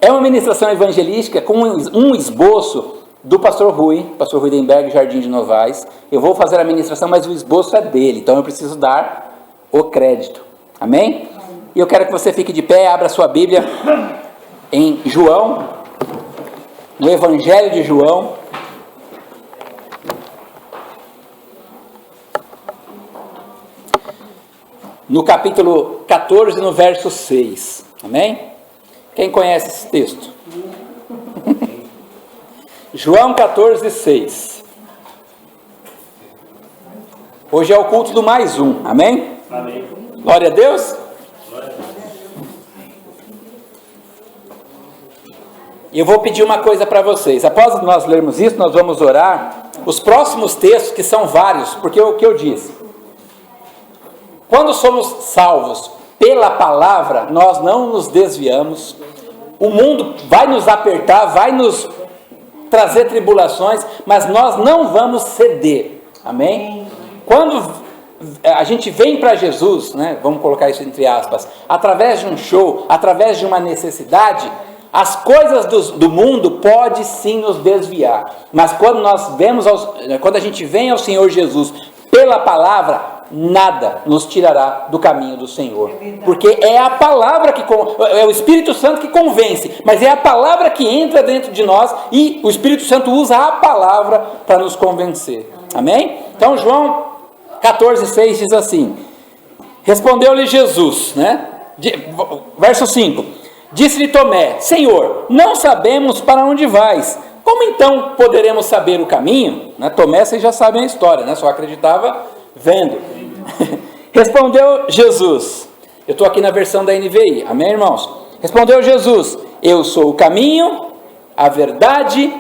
É uma ministração evangelística com um esboço do pastor Rui Denberg, Jardim de Novais. Eu vou fazer a ministração, mas o esboço é dele, então eu preciso dar o crédito. Amém? E eu quero que você fique de pé, abra sua Bíblia em João, no Evangelho de João. No capítulo 14, no verso 6. Amém? Quem conhece esse texto? João 14, 6. Hoje é o culto do mais um. Amém? Amém. Glória a Deus. E eu vou pedir uma coisa para vocês. Após nós lermos isso, nós vamos orar. Os próximos textos, que são vários, porque o que eu disse. Quando somos salvos pela palavra, nós não nos desviamos. O mundo vai nos apertar, vai nos trazer tribulações, mas nós não vamos ceder. Amém? Quando a gente vem para Jesus, né, vamos colocar isso entre aspas, através de um show, através de uma necessidade, as coisas do mundo podem sim nos desviar. Mas quando quando a gente vem ao Senhor Jesus pela palavra, nada nos tirará do caminho do Senhor, porque é a palavra é o Espírito Santo que convence, mas é a palavra que entra dentro de nós e o Espírito Santo usa a palavra para nos convencer. Amém? Então João 14,6 diz assim: respondeu-lhe Jesus, né? Verso 5: disse-lhe Tomé: Senhor, não sabemos para onde vais, como então poderemos saber o caminho? Né? Tomé, vocês já sabem a história, né? Só acreditava vendo. Respondeu Jesus, eu estou aqui na versão da NVI, amém, irmãos? Respondeu Jesus: eu sou o caminho, a verdade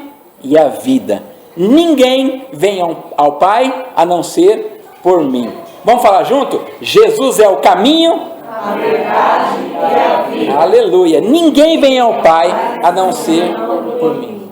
e a vida. Ninguém vem ao Pai a não ser por mim. Vamos falar junto? Jesus é o caminho, a verdade e a vida. Aleluia. Ninguém vem ao Pai a não ser por mim.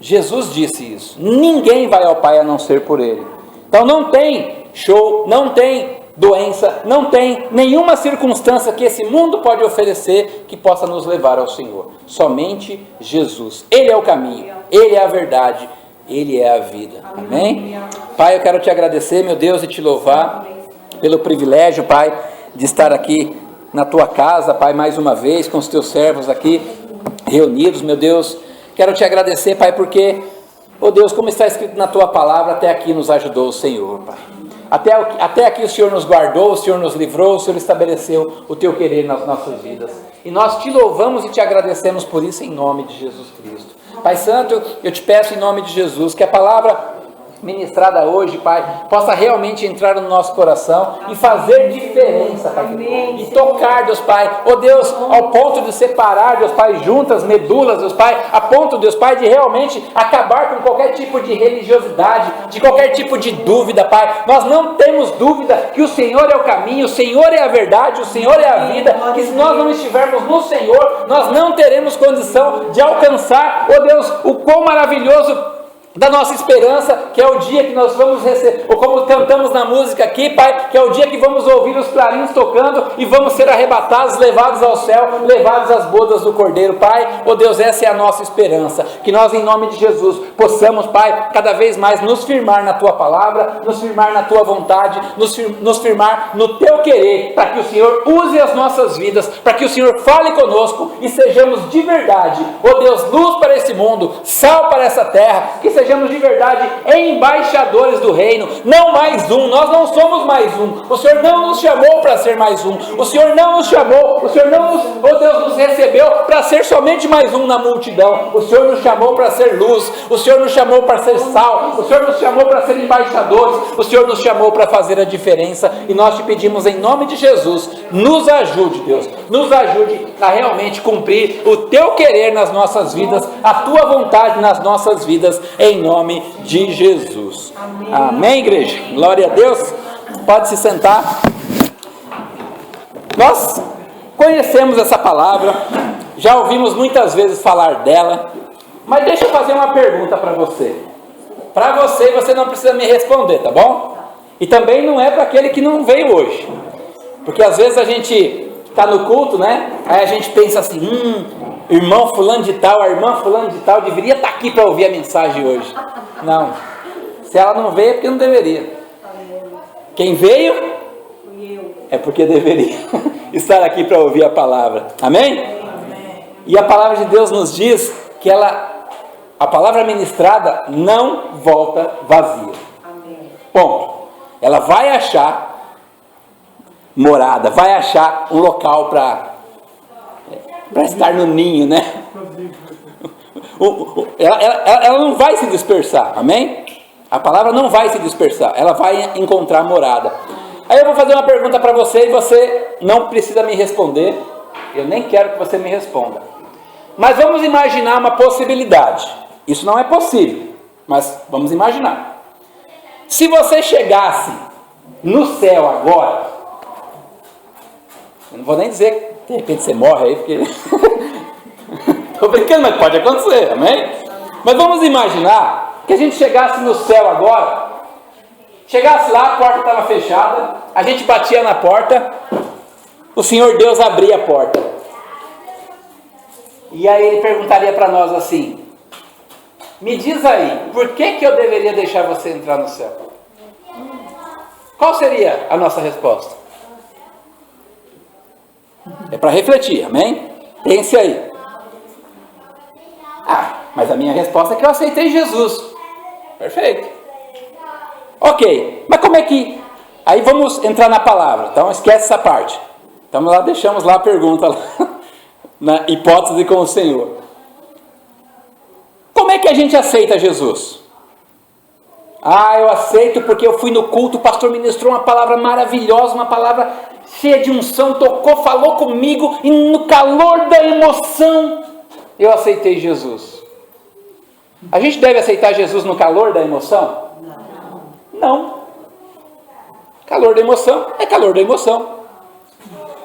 Jesus disse isso. Ninguém vai ao Pai a não ser por Ele. Então não tem show, não tem doença, não tem nenhuma circunstância que esse mundo pode oferecer que possa nos levar ao Senhor. Somente Jesus. Ele é o caminho, Ele é a verdade, Ele é a vida. Amém? Pai, eu quero te agradecer, meu Deus, e te louvar pelo privilégio, Pai, de estar aqui na tua casa, Pai, mais uma vez, com os teus servos aqui reunidos, meu Deus. Quero te agradecer, Pai, porque, oh Deus, como está escrito na tua palavra, até aqui nos ajudou o Senhor, Pai. Até aqui o Senhor nos guardou, o Senhor nos livrou, o Senhor estabeleceu o teu querer nas nossas vidas. E nós te louvamos e te agradecemos por isso em nome de Jesus Cristo. Pai Santo, eu te peço em nome de Jesus que a palavra ministrada hoje, Pai, possa realmente entrar no nosso coração e fazer diferença, Pai, e tocar, Deus Pai, oh Deus, ao ponto de separar, Deus Pai, juntas, medulas, Deus Pai, a ponto, Deus Pai, de realmente acabar com qualquer tipo de religiosidade, de qualquer tipo de dúvida, Pai. Nós não temos dúvida que o Senhor é o caminho, o Senhor é a verdade, o Senhor é a vida, que se nós não estivermos no Senhor, nós não teremos condição de alcançar, oh Deus, o quão maravilhoso da nossa esperança, que é o dia que nós vamos receber, ou como cantamos na música aqui, Pai, que é o dia que vamos ouvir os clarins tocando e vamos ser arrebatados, levados ao céu, levados às bodas do Cordeiro, Pai. Oh Deus, essa é a nossa esperança, que nós em nome de Jesus possamos, Pai, cada vez mais nos firmar na Tua palavra, nos firmar na Tua vontade, nos firmar no Teu querer, para que o Senhor use as nossas vidas, para que o Senhor fale conosco e sejamos de verdade, oh Deus, luz para esse mundo, sal para essa terra, que sejamos de verdade embaixadores do reino, não mais um. Nós não somos mais um. O Senhor não nos chamou para ser mais um. O Senhor não nos chamou, o Senhor não nos, oh Deus, nos recebeu para ser somente mais um na multidão. O Senhor nos chamou para ser luz, o Senhor nos chamou para ser sal, o Senhor nos chamou para ser embaixadores, o Senhor nos chamou para fazer a diferença, e nós te pedimos em nome de Jesus, nos ajude, Deus, nos ajude a realmente cumprir o teu querer nas nossas vidas, a tua vontade nas nossas vidas, em nome de Jesus. Amém. Amém, igreja? Glória a Deus. Pode se sentar. Nós conhecemos essa palavra, já ouvimos muitas vezes falar dela, mas deixa eu fazer uma pergunta para você. Para você não precisa me responder, tá bom? E também não é para aquele que não veio hoje, porque às vezes a gente está no culto, né? Aí a gente pensa assim, irmão fulano de tal, a irmã fulano de tal deveria estar aqui para ouvir a mensagem hoje. Não. Se ela não veio é porque não deveria. Quem veio é porque deveria estar aqui para ouvir a palavra. Amém? E a palavra de Deus nos diz que a palavra ministrada não volta vazia. Ponto. Ela vai achar morada, vai achar um local para estar no ninho, né? Ela não vai se dispersar, amém? A palavra não vai se dispersar, ela vai encontrar morada. Aí eu vou fazer uma pergunta para você e você não precisa me responder, eu nem quero que você me responda. Mas vamos imaginar uma possibilidade. Isso não é possível, mas vamos imaginar. Se você chegasse no céu agora, eu não vou nem dizer que de repente você morre aí, porque estou brincando, mas pode acontecer, amém? Mas vamos imaginar que a gente chegasse no céu agora, chegasse lá, a porta estava fechada, a gente batia na porta, o Senhor Deus abria a porta. E aí Ele perguntaria para nós assim: me diz aí, por que eu deveria deixar você entrar no céu? Qual seria a nossa resposta? É para refletir, amém? Pense aí. Mas a minha resposta é que eu aceitei Jesus. Perfeito. Ok, mas como é que... Aí vamos entrar na palavra, então esquece essa parte. Então lá deixamos lá a pergunta, lá, na hipótese com o Senhor. Como é que a gente aceita Jesus? Eu aceito porque eu fui no culto, o pastor ministrou uma palavra maravilhosa, uma palavra cheia de unção, tocou, falou comigo, e no calor da emoção, eu aceitei Jesus. A gente deve aceitar Jesus no calor da emoção? Não. Calor da emoção é calor da emoção.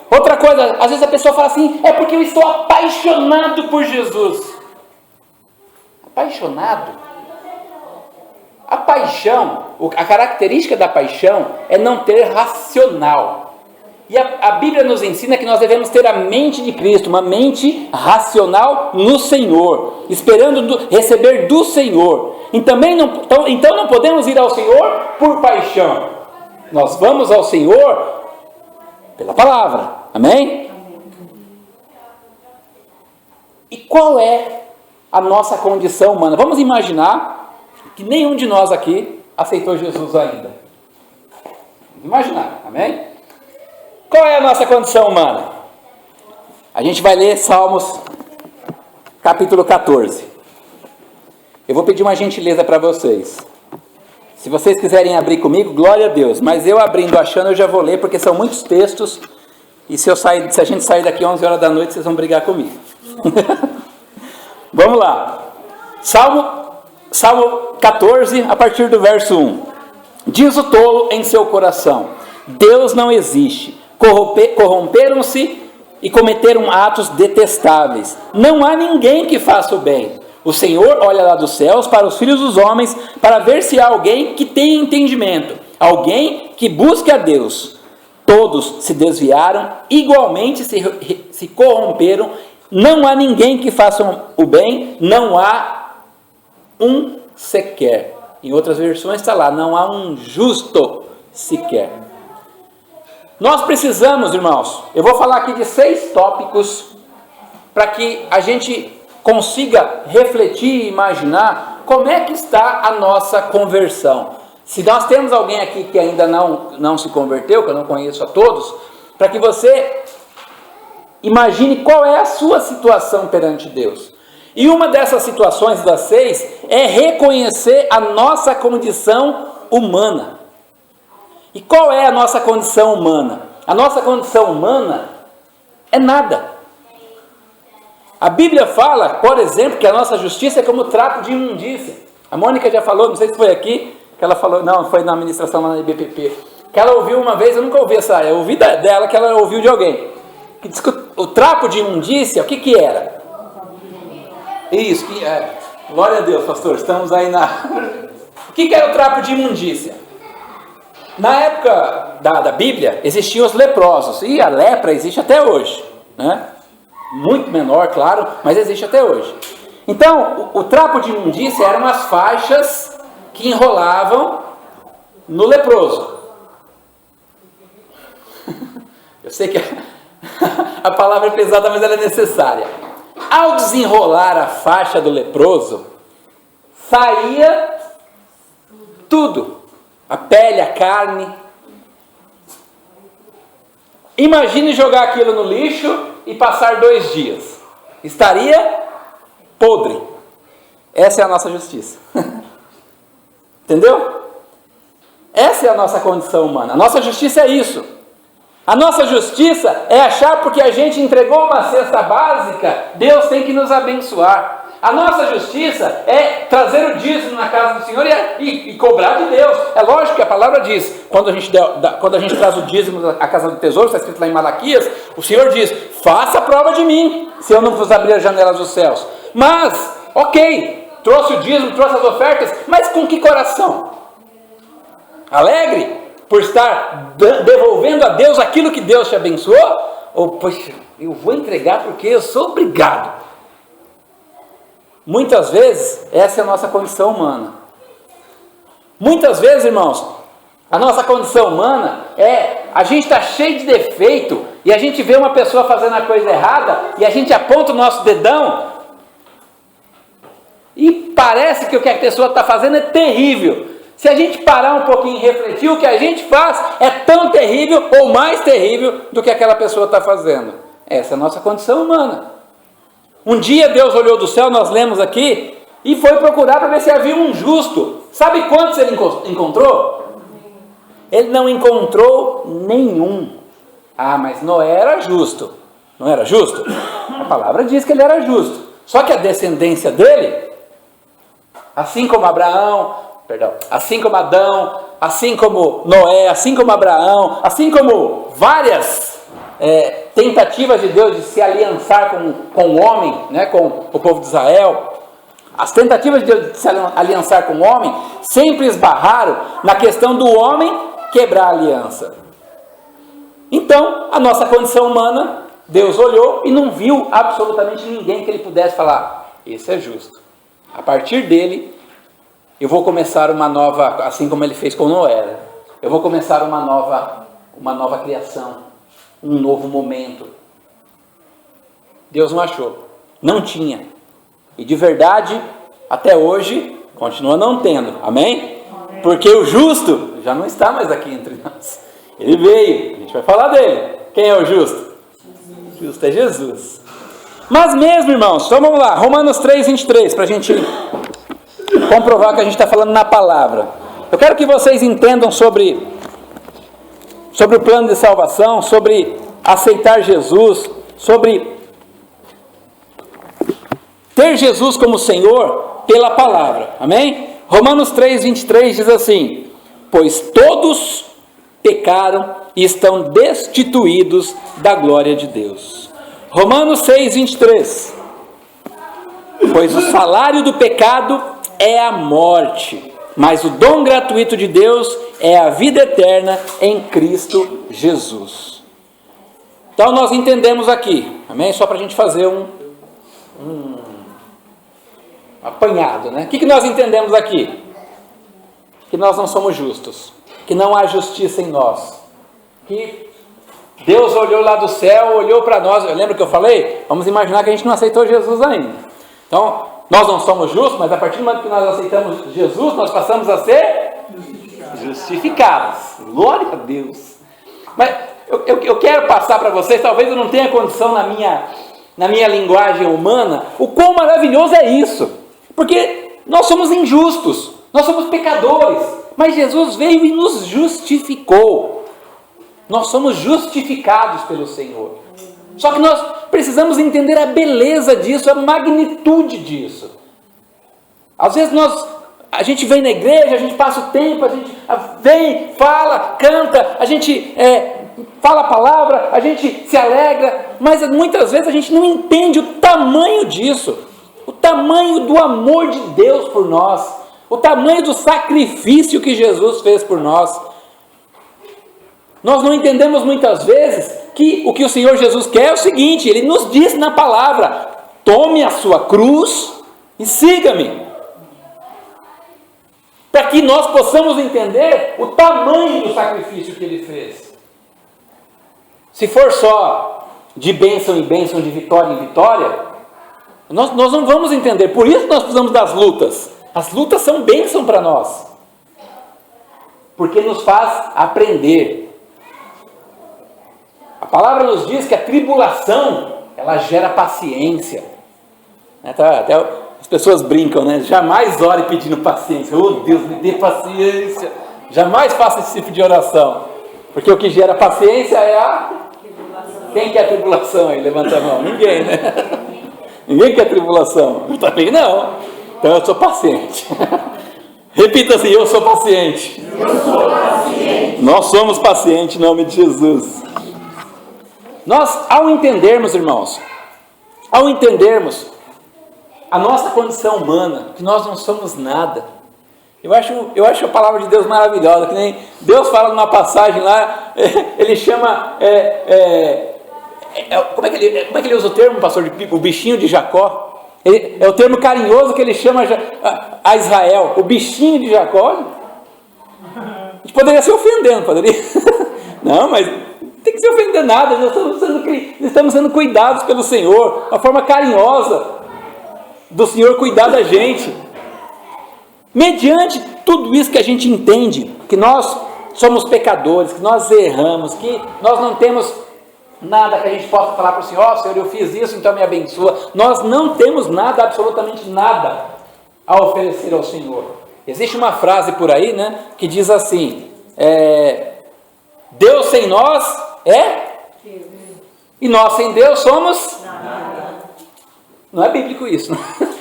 Outra coisa, às vezes a pessoa fala assim, é porque eu estou apaixonado por Jesus. Apaixonado? A paixão, a característica da paixão é não ter racional. E a Bíblia nos ensina que nós devemos ter a mente de Cristo, uma mente racional no Senhor, esperando receber do Senhor. Então não podemos ir ao Senhor por paixão. Nós vamos ao Senhor pela palavra. Amém? E qual é a nossa condição humana? Vamos imaginar que nenhum de nós aqui aceitou Jesus ainda. Vamos imaginar, amém? Qual é a nossa condição humana? A gente vai ler Salmos, capítulo 14. Eu vou pedir uma gentileza para vocês. Se vocês quiserem abrir comigo, glória a Deus. Mas eu abrindo, achando, eu já vou ler, porque são muitos textos. E se a gente sair daqui 11 horas da noite, vocês vão brigar comigo. Vamos lá. Salmo 14, a partir do verso 1. Diz o tolo em seu coração: Deus não existe. Corromperam-se e cometeram atos detestáveis. Não há ninguém que faça o bem. O Senhor olha lá dos céus para os filhos dos homens, para ver se há alguém que tenha entendimento, alguém que busque a Deus. Todos se desviaram, igualmente se corromperam. Não há ninguém que faça o bem, não há um sequer. Em outras versões está lá, não há um justo sequer. Nós precisamos, irmãos, eu vou falar aqui de 6 tópicos para que a gente consiga refletir e imaginar como é que está a nossa conversão. Se nós temos alguém aqui que ainda não se converteu, que eu não conheço a todos, para que você imagine qual é a sua situação perante Deus. E uma dessas situações das 6 é reconhecer a nossa condição humana. E qual é a nossa condição humana? A nossa condição humana é nada. A Bíblia fala, por exemplo, que a nossa justiça é como trapo de imundícia. A Mônica já falou, não sei se foi aqui, que ela falou, não, foi na ministração lá na IBPP, que ela ouviu uma vez, eu nunca ouvi essa, eu ouvi dela, que ela ouviu de alguém, que diz que o trapo de imundícia, o que era? Isso, glória a Deus, pastor, estamos aí na... O que era o trapo de imundícia? Na época da Bíblia, existiam os leprosos, e a lepra existe até hoje, né? muito menor, claro, mas existe até hoje. Então, o trapo de imundícia eram as faixas que enrolavam no leproso. Eu sei que a palavra é pesada, mas ela é necessária. Ao desenrolar a faixa do leproso, saía tudo. A pele, a carne. Imagine jogar aquilo no lixo e passar 2 dias. Estaria podre. Essa é a nossa justiça. Entendeu? Essa é a nossa condição humana. A nossa justiça é isso. A nossa justiça é achar porque a gente entregou uma cesta básica, Deus tem que nos abençoar. A nossa justiça é trazer o dízimo na casa do Senhor e cobrar de Deus. É lógico que a palavra diz, quando a gente traz o dízimo à casa do tesouro, está escrito lá em Malaquias, o Senhor diz, faça a prova de mim, se eu não vos abrir as janelas dos céus. Mas, ok, trouxe o dízimo, trouxe as ofertas, mas com que coração? Alegre? Por estar devolvendo a Deus aquilo que Deus te abençoou? Ou, poxa, eu vou entregar porque eu sou obrigado. Muitas vezes, essa é a nossa condição humana. Muitas vezes, irmãos, a nossa condição humana é, a gente está cheio de defeito, e a gente vê uma pessoa fazendo a coisa errada, e a gente aponta o nosso dedão, e parece que o que a pessoa está fazendo é terrível. Se a gente parar um pouquinho e refletir, o que a gente faz é tão terrível ou mais terrível do que aquela pessoa está fazendo. Essa é a nossa condição humana. Um dia Deus olhou do céu, nós lemos aqui, e foi procurar para ver se havia um justo. Sabe quantos ele encontrou? Ele não encontrou nenhum. Ah, mas Noé era justo. Não era justo? A palavra diz que ele era justo. Só que a descendência dele, assim como assim como Adão, assim como Noé, assim como Abraão, assim como várias tentativas de Deus de se aliançar com o homem, né, com o povo de Israel, as tentativas de Deus de se aliançar com o homem sempre esbarraram na questão do homem quebrar a aliança. Então, a nossa condição humana, Deus olhou e não viu absolutamente ninguém que ele pudesse falar, esse é justo. A partir dele, eu vou começar uma nova, assim como ele fez com Noé, eu vou começar uma nova criação, um novo momento. Deus não achou, não tinha. E de verdade, até hoje, continua não tendo, amém? Porque o justo já não está mais aqui entre nós. Ele veio, a gente vai falar dele. Quem é o justo? O justo é Jesus. Mas mesmo, irmãos, então vamos lá, Romanos 3:23, para a gente comprovar que a gente está falando na palavra. Eu quero que vocês entendam sobre o plano de salvação, sobre aceitar Jesus, sobre ter Jesus como Senhor pela palavra, amém? Romanos 3:23 diz assim, pois todos pecaram e estão destituídos da glória de Deus. Romanos 6:23, pois o salário do pecado é a morte, mas o dom gratuito de Deus é a vida eterna em Cristo Jesus. Então nós entendemos aqui, amém? Só para a gente fazer um apanhado, né? O que nós entendemos aqui? Que nós não somos justos, que não há justiça em nós, que Deus olhou lá do céu, olhou para nós, eu lembro que eu falei, vamos imaginar que a gente não aceitou Jesus ainda, então nós não somos justos, mas a partir do momento que nós aceitamos Jesus, nós passamos a ser justificados, glória a Deus. Mas eu quero passar para vocês, talvez eu não tenha condição na minha linguagem humana, o quão maravilhoso é isso, porque nós somos injustos, nós somos pecadores, mas Jesus veio e nos justificou. Nós somos justificados pelo Senhor. Só que nós precisamos entender a beleza disso, a magnitude disso. Às vezes a gente vem na igreja, a gente passa o tempo, a gente vem, fala, canta, a gente fala a palavra, a gente se alegra, mas muitas vezes a gente não entende o tamanho disso, o tamanho do amor de Deus por nós, o tamanho do sacrifício que Jesus fez por nós. Nós não entendemos muitas vezes que o Senhor Jesus quer é o seguinte, Ele nos diz na palavra: tome a sua cruz e siga-me. Para que nós possamos entender o tamanho do sacrifício que Ele fez. Se for só de bênção em bênção, de vitória em vitória, nós não vamos entender. Por isso nós precisamos das lutas. As lutas são bênção para nós, porque nos faz aprender. A palavra nos diz que a tribulação, ela gera paciência. Até as pessoas brincam, né? Jamais ore pedindo paciência. Oh Deus, me dê paciência. Jamais faça esse tipo de oração, porque o que gera paciência é a... Quem quer tribulação aí? Levanta a mão. Ninguém, né? Ninguém quer tribulação. Eu também não. Então eu sou paciente. Repita assim: eu sou paciente. Eu sou paciente. Nós somos pacientes em nome de Jesus. Nós, ao entendermos, irmãos, ao entendermos a nossa condição humana, que nós não somos nada, eu acho a palavra de Deus maravilhosa, que nem Deus fala numa passagem lá, Ele chama, como é que ele usa o termo, pastor? O bichinho de Jacó. É o termo carinhoso que ele chama a Israel, o bichinho de Jacó. A gente poderia se ofender, não poderia? Não, mas não tem que se ofender nada, nós estamos sendo cuidados pelo Senhor, uma forma carinhosa do Senhor cuidar da gente. Mediante tudo isso que a gente entende, que nós somos pecadores, que nós erramos, que nós não temos nada que a gente possa falar para o Senhor: Senhor, eu fiz isso, então me abençoa. Nós não temos nada, absolutamente nada, a oferecer ao Senhor. Existe uma frase por aí, né, que diz assim: Deus sem nós e nós sem Deus somos nada. Não é bíblico isso,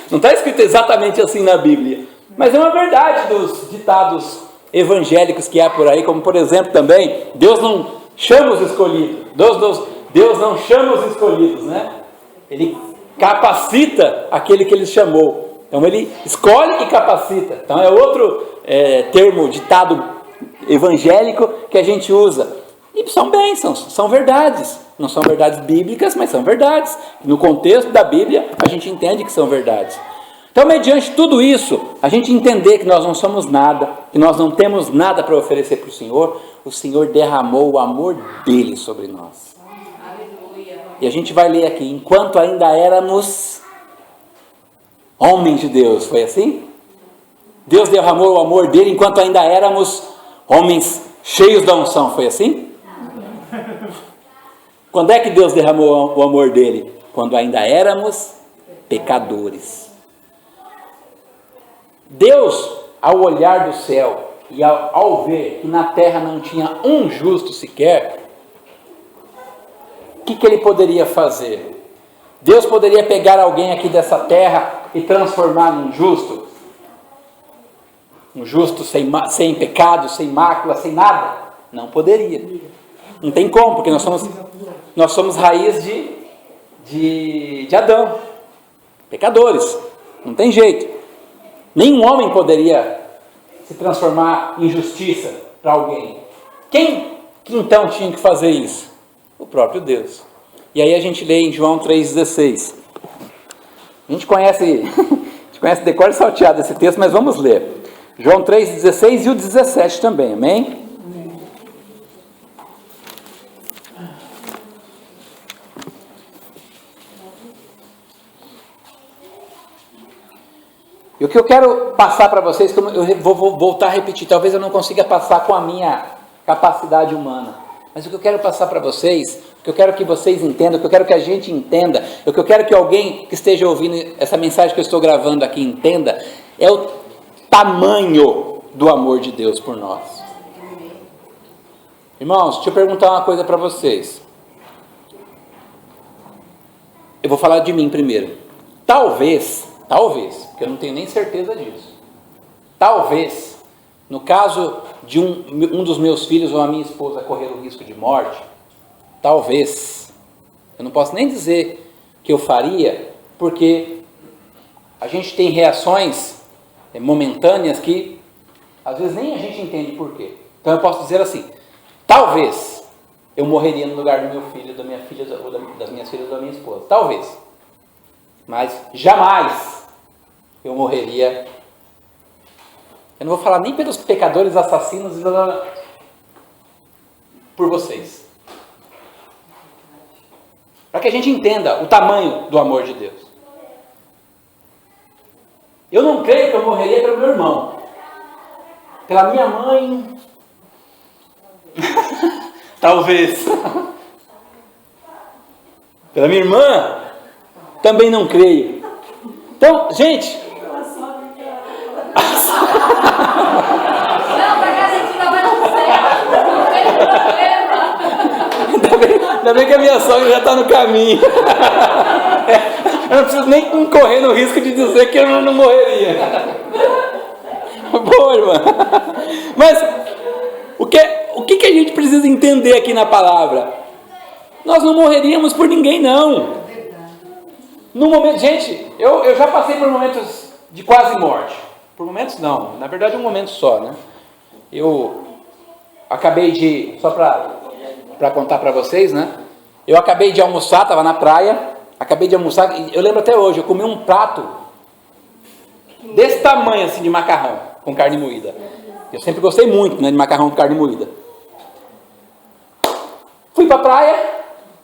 não está escrito exatamente assim na Bíblia, mas é uma verdade dos ditados evangélicos que há por aí, como por exemplo também: Deus não chama os escolhidos, Deus não chama os escolhidos, né? Ele capacita aquele que Ele chamou. Então Ele escolhe e capacita. Então é outro termo, ditado evangélico que a gente usa. E são bênçãos, são verdades. Não são verdades bíblicas, mas são verdades. No contexto da Bíblia, a gente entende que são verdades. Então, mediante tudo isso, a gente entender que nós não somos nada, que nós não temos nada para oferecer para o Senhor derramou o amor dele sobre nós. Aleluia. E a gente vai ler aqui: enquanto ainda éramos homens de Deus, foi assim? Deus derramou o amor dele enquanto ainda éramos homens cheios da unção, foi assim? Quando é que Deus derramou o amor dele? Quando ainda éramos pecadores. Deus, ao olhar do céu e ao ver que na terra não tinha um justo sequer, o que Ele poderia fazer? Deus poderia pegar alguém aqui dessa terra e transformar num justo? Um justo sem pecado, sem mácula, sem nada? Não poderia. Não tem como, porque nós somos raiz de Adão, pecadores. Não tem jeito. Nenhum homem poderia se transformar em justiça para alguém. Quem que então tinha que fazer isso? O próprio Deus. E aí a gente lê em João 3,16. A gente conhece de cor e salteado esse texto, mas vamos ler. João 3,16 e o 17 também, amém? E o que eu quero passar para vocês, como eu vou voltar a repetir, talvez eu não consiga passar com a minha capacidade humana, mas o que eu quero passar para vocês, o que eu quero que vocês entendam, o que eu quero que a gente entenda, o que eu quero que alguém que esteja ouvindo essa mensagem que eu estou gravando aqui entenda, é o tamanho do amor de Deus por nós. Irmãos, deixa eu perguntar uma coisa para vocês. Eu vou falar de mim primeiro. Talvez, porque eu não tenho nem certeza disso. Talvez, no caso de um dos meus filhos ou a minha esposa correr o risco de morte, talvez, eu não posso nem dizer que eu faria, porque a gente tem reações momentâneas que às vezes nem a gente entende por quê. Então eu posso dizer assim: talvez eu morreria no lugar do meu filho, da minha filha, ou das minhas filhas ou da minha esposa. Talvez. Mas jamais eu morreria. Eu não vou falar nem pelos pecadores, assassinos, por vocês. Para que a gente entenda o tamanho do amor de Deus. Eu não creio que eu morreria pelo meu irmão. Pela minha mãe. Talvez. Pela minha irmã. Também não creio. Então, gente. Ainda bem que a minha sogra já está no caminho. Eu não preciso nem correr no risco de dizer que eu não morreria. Boa, irmã. Mas o que a gente precisa entender aqui na palavra? Nós não morreríamos por ninguém, não. No momento, gente, eu já passei por momentos de quase morte. Por momentos não, na verdade um momento só, né? Eu acabei de, só para contar para vocês, né? Eu acabei de almoçar, estava na praia, acabei de almoçar, eu lembro até hoje, eu comi um prato desse tamanho assim de macarrão com carne moída. Eu sempre gostei muito, né, de macarrão com carne moída. Fui para a praia,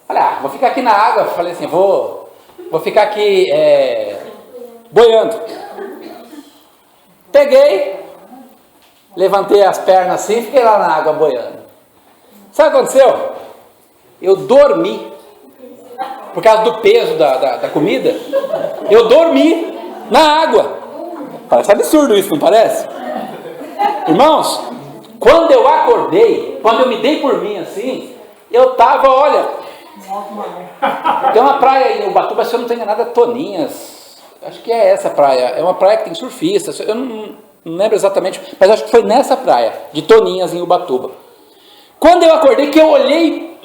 falei, vou ficar aqui na água, falei assim, vou ficar aqui boiando. Peguei, levantei as pernas assim, fiquei lá na água boiando. Sabe o que aconteceu? Eu dormi, por causa do peso da comida, eu dormi na água. Parece absurdo isso, não parece? Irmãos, quando eu acordei, quando eu me dei por mim assim, eu estava, olha, tem uma praia em Ubatuba, se eu não tenho nada, Toninhas, acho que é essa praia, é uma praia que tem surfistas, eu não lembro exatamente, mas acho que foi nessa praia, de Toninhas em Ubatuba. Quando eu acordei, que eu olhei,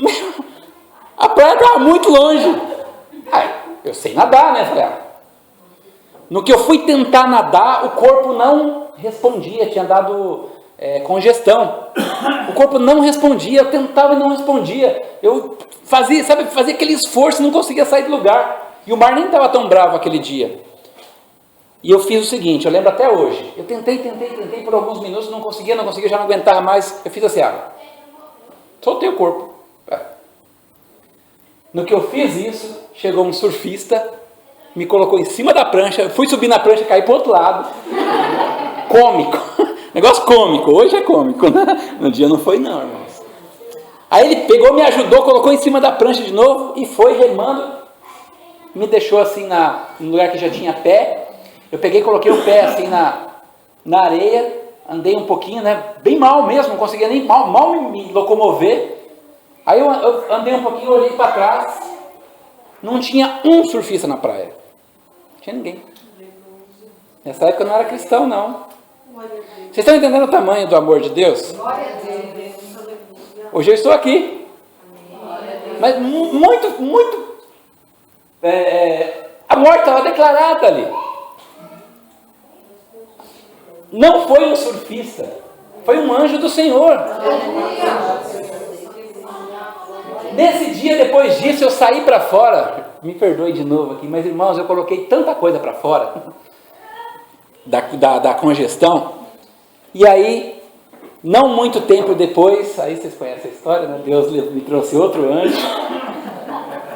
a praia estava muito longe. Eu sei nadar, né? Falei, no que eu fui tentar nadar, o corpo não respondia, tinha dado congestão. O corpo não respondia, eu tentava e não respondia. Eu fazia aquele esforço, não conseguia sair do lugar. E o mar nem estava tão bravo aquele dia. E eu fiz o seguinte, eu lembro até hoje. Eu tentei por alguns minutos, não conseguia, já não aguentava mais. Eu fiz assim, soltei o corpo. No que eu fiz isso, chegou um surfista, me colocou em cima da prancha, eu fui subir na prancha e caí para o outro lado. Cômico. Negócio cômico. Hoje é cômico, né? No dia não foi não, irmãos. Aí ele pegou, me ajudou, colocou em cima da prancha de novo e foi remando. Me deixou assim no lugar que já tinha pé. Eu peguei e coloquei o pé assim na areia. Andei um pouquinho, né? Bem mal mesmo, não conseguia nem mal me locomover. Aí eu andei um pouquinho, olhei para trás, não tinha um surfista na praia. Não tinha ninguém. Nessa época eu não era cristão, não. Vocês estão entendendo o tamanho do amor de Deus? Hoje eu estou aqui. Mas muito... a morte estava declarada ali. Não foi um surfista, foi um anjo do Senhor. Nesse dia, depois disso, eu saí para fora. Me perdoe de novo aqui, mas irmãos, eu coloquei tanta coisa para fora da congestão. E aí, não muito tempo depois, aí vocês conhecem a história, né? Deus me trouxe outro anjo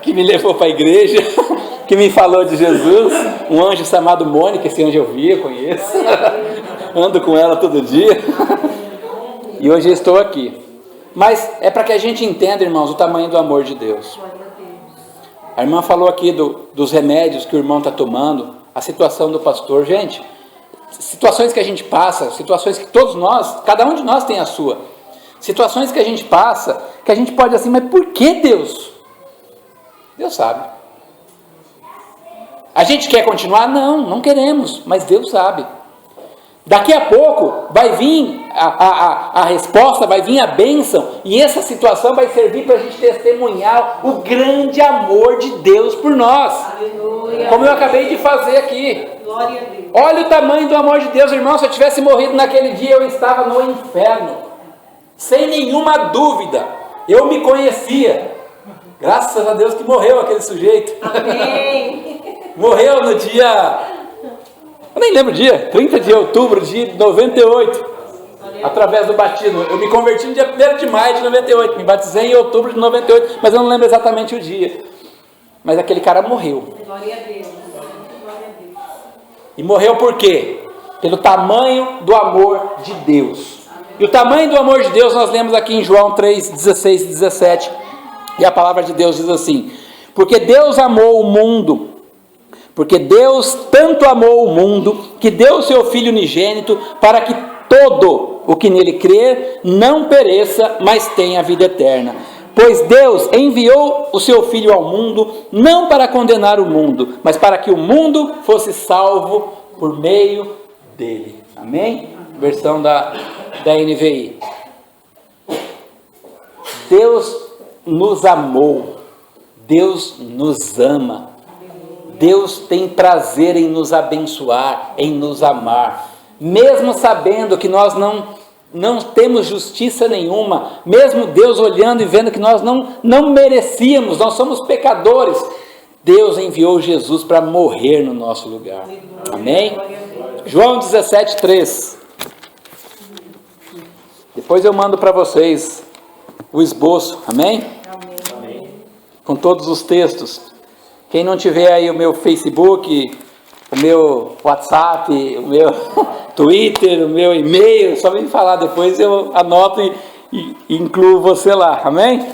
que me levou para a igreja, que me falou de Jesus. Um anjo chamado Mônica, esse anjo eu vi, eu conheço. Ando com ela todo dia. E hoje eu estou aqui. Mas é para que a gente entenda, irmãos, o tamanho do amor de Deus. A irmã falou aqui dos remédios que o irmão está tomando, a situação do pastor. Gente, situações que a gente passa, situações que todos nós, cada um de nós tem a sua. Situações que a gente passa, que a gente pode assim, mas por que Deus? Deus sabe. A gente quer continuar? Não queremos, mas Deus sabe. Daqui a pouco vai vir a resposta, vai vir a bênção, e essa situação vai servir para a gente testemunhar o grande amor de Deus por nós. Aleluia. Como eu acabei de fazer aqui. Glória a Deus. Olha o tamanho do amor de Deus, irmão. Se eu tivesse morrido naquele dia, eu estava no inferno. Sem nenhuma dúvida. Eu me conhecia. Graças a Deus que morreu aquele sujeito. Amém. Morreu no dia, eu nem lembro o dia, 30 de outubro de 98, através do batismo. Eu me converti no dia 1º de maio de 98, me batizei em outubro de 98, mas eu não lembro exatamente o dia. Mas aquele cara morreu. Glória a Deus. Glória a Deus. E morreu por quê? Pelo tamanho do amor de Deus. E o tamanho do amor de Deus nós lemos aqui em João 3, 16 e 17. E a palavra de Deus diz assim: porque Deus amou o mundo, porque Deus tanto amou o mundo, que deu o seu Filho unigênito, para que todo o que nele crer não pereça, mas tenha a vida eterna. Pois Deus enviou o seu Filho ao mundo, não para condenar o mundo, mas para que o mundo fosse salvo por meio dele. Amém? Versão da NVI. Deus nos amou, Deus nos ama, Deus tem prazer em nos abençoar, em nos amar, mesmo sabendo que nós não temos justiça nenhuma, mesmo Deus olhando e vendo que nós não merecíamos, nós somos pecadores, Deus enviou Jesus para morrer no nosso lugar. Amém? João 17, 3. Depois eu mando para vocês o esboço, amém? Com todos os textos. Quem não tiver aí o meu Facebook, o meu WhatsApp, o meu Twitter, o meu e-mail, só vem falar, depois eu anoto e incluo você lá, amém?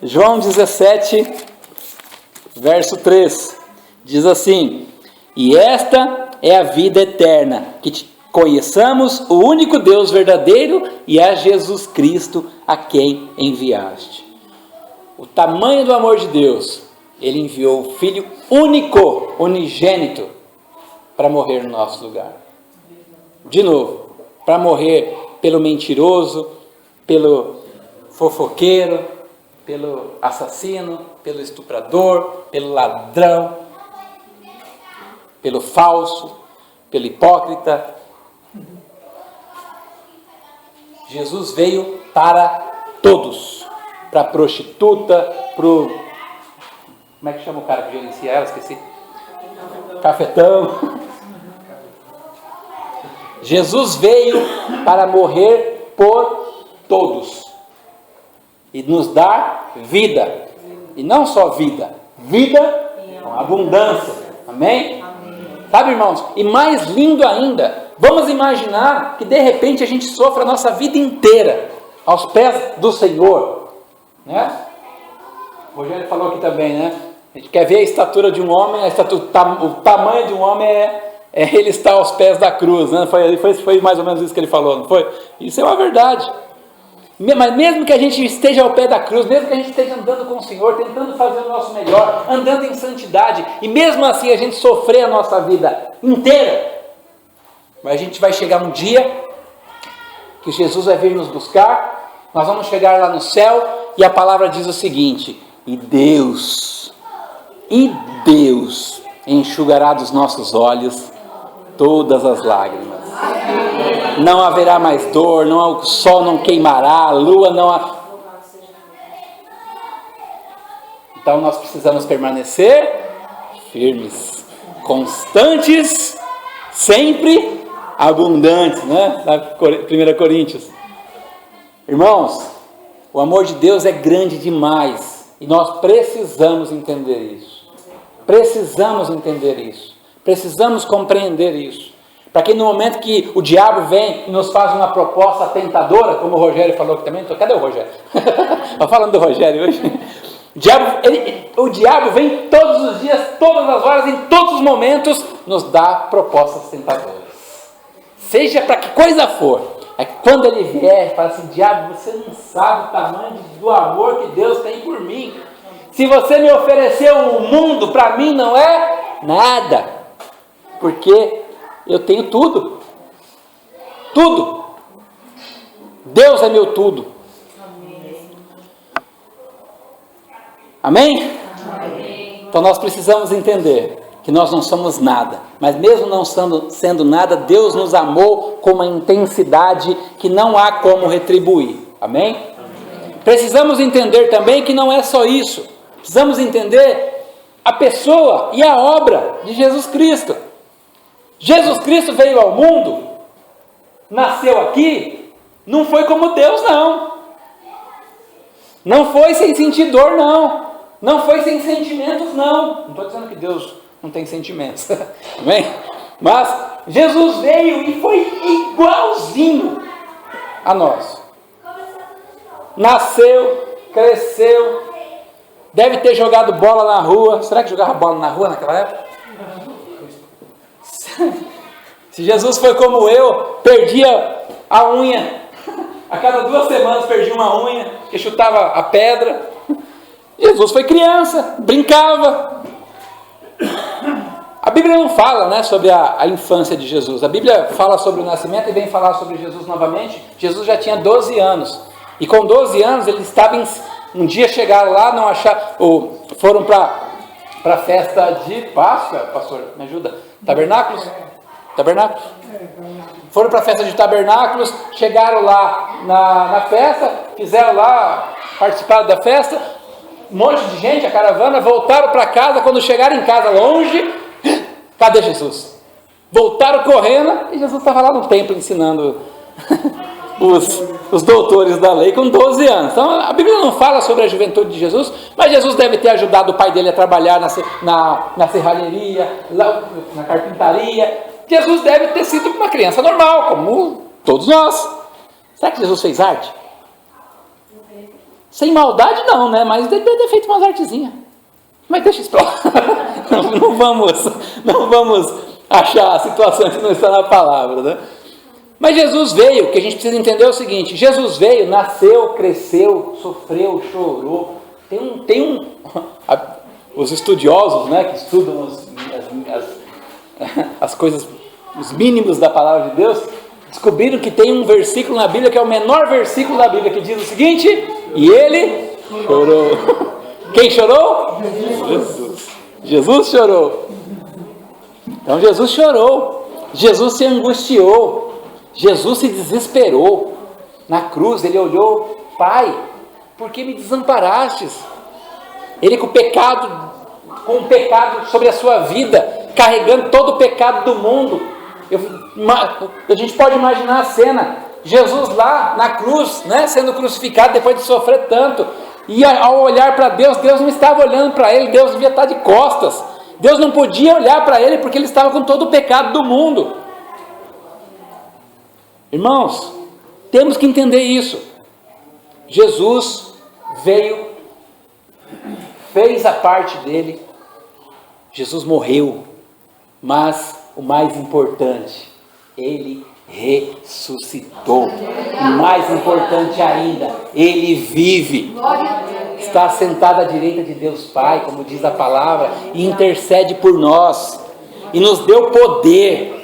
João 17, verso 3, diz assim: e esta é a vida eterna, que conheçamos o único Deus verdadeiro e a Jesus Cristo, a quem enviaste. O tamanho do amor de Deus, Ele enviou o Filho único, unigênito, para morrer no nosso lugar. De novo, para morrer pelo mentiroso, pelo fofoqueiro, pelo assassino, pelo estuprador, pelo ladrão, pelo falso, pelo hipócrita. Jesus veio para todos. Para a prostituta, para o... como é que chama o cara que gerencia ela? Esqueci. Cafetão. Jesus veio para morrer por todos. E nos dar vida. E não só vida. Vida com abundância. Amém? Sabe, irmãos? E mais lindo ainda, vamos imaginar que de repente a gente sofra a nossa vida inteira aos pés do Senhor. Né? O Rogério falou aqui também, né? A gente quer ver a estatura de um homem, o tamanho de um homem é ele estar aos pés da cruz, né? Foi mais ou menos isso que ele falou, não foi? Isso é uma verdade. Mas mesmo que a gente esteja ao pé da cruz, mesmo que a gente esteja andando com o Senhor, tentando fazer o nosso melhor, andando em santidade, e mesmo assim a gente sofrer a nossa vida inteira, mas a gente vai chegar um dia que Jesus vai vir nos buscar, nós vamos chegar lá no céu, e a palavra diz o seguinte: e Deus enxugará dos nossos olhos todas as lágrimas. Não haverá mais dor, o sol não queimará, a lua não... Então nós precisamos permanecer firmes, constantes, sempre abundantes, né? Na 1 Coríntios. Irmãos, o amor de Deus é grande demais e nós precisamos entender isso. Precisamos entender isso. Precisamos compreender isso. Para que no momento que o diabo vem e nos faz uma proposta tentadora, como o Rogério falou aqui também, cadê o Rogério? Estou falando do Rogério hoje. O diabo vem todos os dias, todas as horas, em todos os momentos, nos dá propostas tentadoras. Seja para que coisa for. É quando ele vier e fala assim: diabo, você não sabe o tamanho do amor que Deus tem por mim. Se você me ofereceu o mundo, para mim não é nada. Porque eu tenho tudo. Tudo. Deus é meu tudo. Amém? Amém? Então nós precisamos entender que nós não somos nada, mas mesmo não sendo nada, Deus nos amou com uma intensidade que não há como retribuir. Amém? precisamos entender também que não é só isso. Precisamos entender a pessoa e a obra de Jesus Cristo. Jesus Cristo veio ao mundo, nasceu aqui, não foi como Deus, não. Não foi sem sentir dor, não. Não foi sem sentimentos, não. Não estou dizendo que Deus não tem sentimentos. Amém? Mas Jesus veio e foi igualzinho a nós. Nasceu, cresceu, deve ter jogado bola na rua. Será que jogava bola na rua naquela época? Se Jesus foi como eu, perdia a unha. A cada 2 semanas perdia uma unha, que chutava a pedra. Jesus foi criança, brincava. A Bíblia não fala, né, sobre a infância de Jesus. A Bíblia fala sobre o nascimento e vem falar sobre Jesus novamente. Jesus já tinha 12 anos. E com 12 anos ele estava um dia chegaram lá, não acharam, foram para a festa de Páscoa, pastor, me ajuda? Tabernáculos? Tabernáculos? Foram para a festa de tabernáculos, chegaram lá na festa, fizeram lá, participaram da festa, um monte de gente, a caravana, voltaram para casa. Quando chegaram em casa longe, cadê Jesus? Voltaram correndo e Jesus estava lá no templo ensinando os doutores da lei com 12 anos. Então a Bíblia não fala sobre a juventude de Jesus, mas Jesus deve ter ajudado o pai dele a trabalhar na serralheria, na carpintaria. Jesus deve ter sido uma criança normal, como todos nós. Será que Jesus fez arte? Sem maldade não, né? Mas deve ter feito umas artezinhas. Mas deixa isso pra lá. Não vamos achar a situação que não está na palavra, né? Mas Jesus veio, o que a gente precisa entender é o seguinte: Jesus veio, nasceu, cresceu, sofreu, chorou. Os estudiosos, né, que estudam as coisas, os mínimos da palavra de Deus, descobriram que tem um versículo na Bíblia que é o menor versículo da Bíblia, que diz o seguinte: e ele chorou. Quem chorou? Jesus. Jesus chorou. Então Jesus chorou, Jesus se angustiou, Jesus se desesperou. Na cruz ele olhou: Pai, por que me desamparastes? Ele com o pecado sobre a sua vida, carregando todo o pecado do mundo. A gente pode imaginar a cena, Jesus lá na cruz, né, sendo crucificado depois de sofrer tanto, e ao olhar para Deus, Deus não estava olhando para ele, Deus devia estar de costas. Deus não podia olhar para ele porque ele estava com todo o pecado do mundo. Irmãos, temos que entender isso. Jesus veio, fez a parte dele, Jesus morreu, mas o mais importante, ele ressuscitou. O mais importante ainda, ele vive. Está sentado à direita de Deus Pai, como diz a palavra, e intercede por nós. E nos deu poder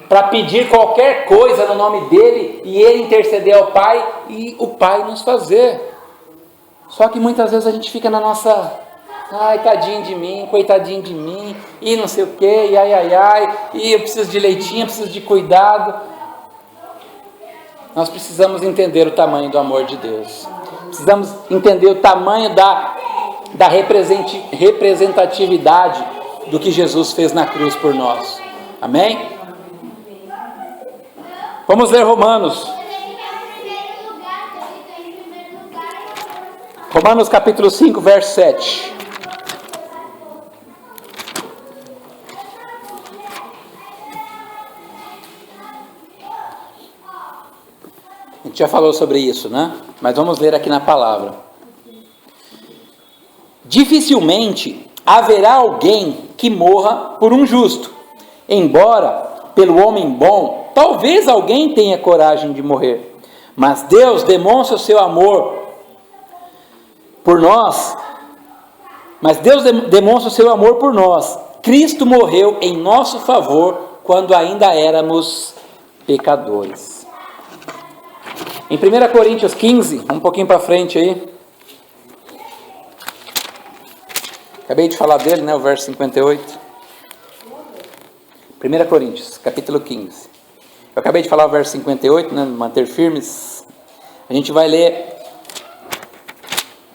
para pedir qualquer coisa no nome dele, e ele interceder ao Pai, e o Pai nos fazer. Só que muitas vezes a gente fica na nossa... Ai, tadinho de mim, coitadinho de mim, e não sei o que, e e eu preciso de leitinho, eu preciso de cuidado. Nós precisamos entender o tamanho do amor de Deus. Precisamos entender o tamanho da representatividade do que Jesus fez na cruz por nós. Amém? Vamos ler Romanos. Romanos capítulo 5, verso 7. A gente já falou sobre isso, né? Mas vamos ler aqui na palavra. Dificilmente haverá alguém que morra por um justo, embora pelo homem bom, talvez alguém tenha coragem de morrer. Mas Deus demonstra o seu amor por nós. Cristo morreu em nosso favor quando ainda éramos pecadores. Em 1 Coríntios 15, um pouquinho para frente aí. Acabei de falar dele, né? O verso 58. 1 Coríntios, capítulo 15. Eu acabei de falar o verso 58, né? Manter firmes. A gente vai ler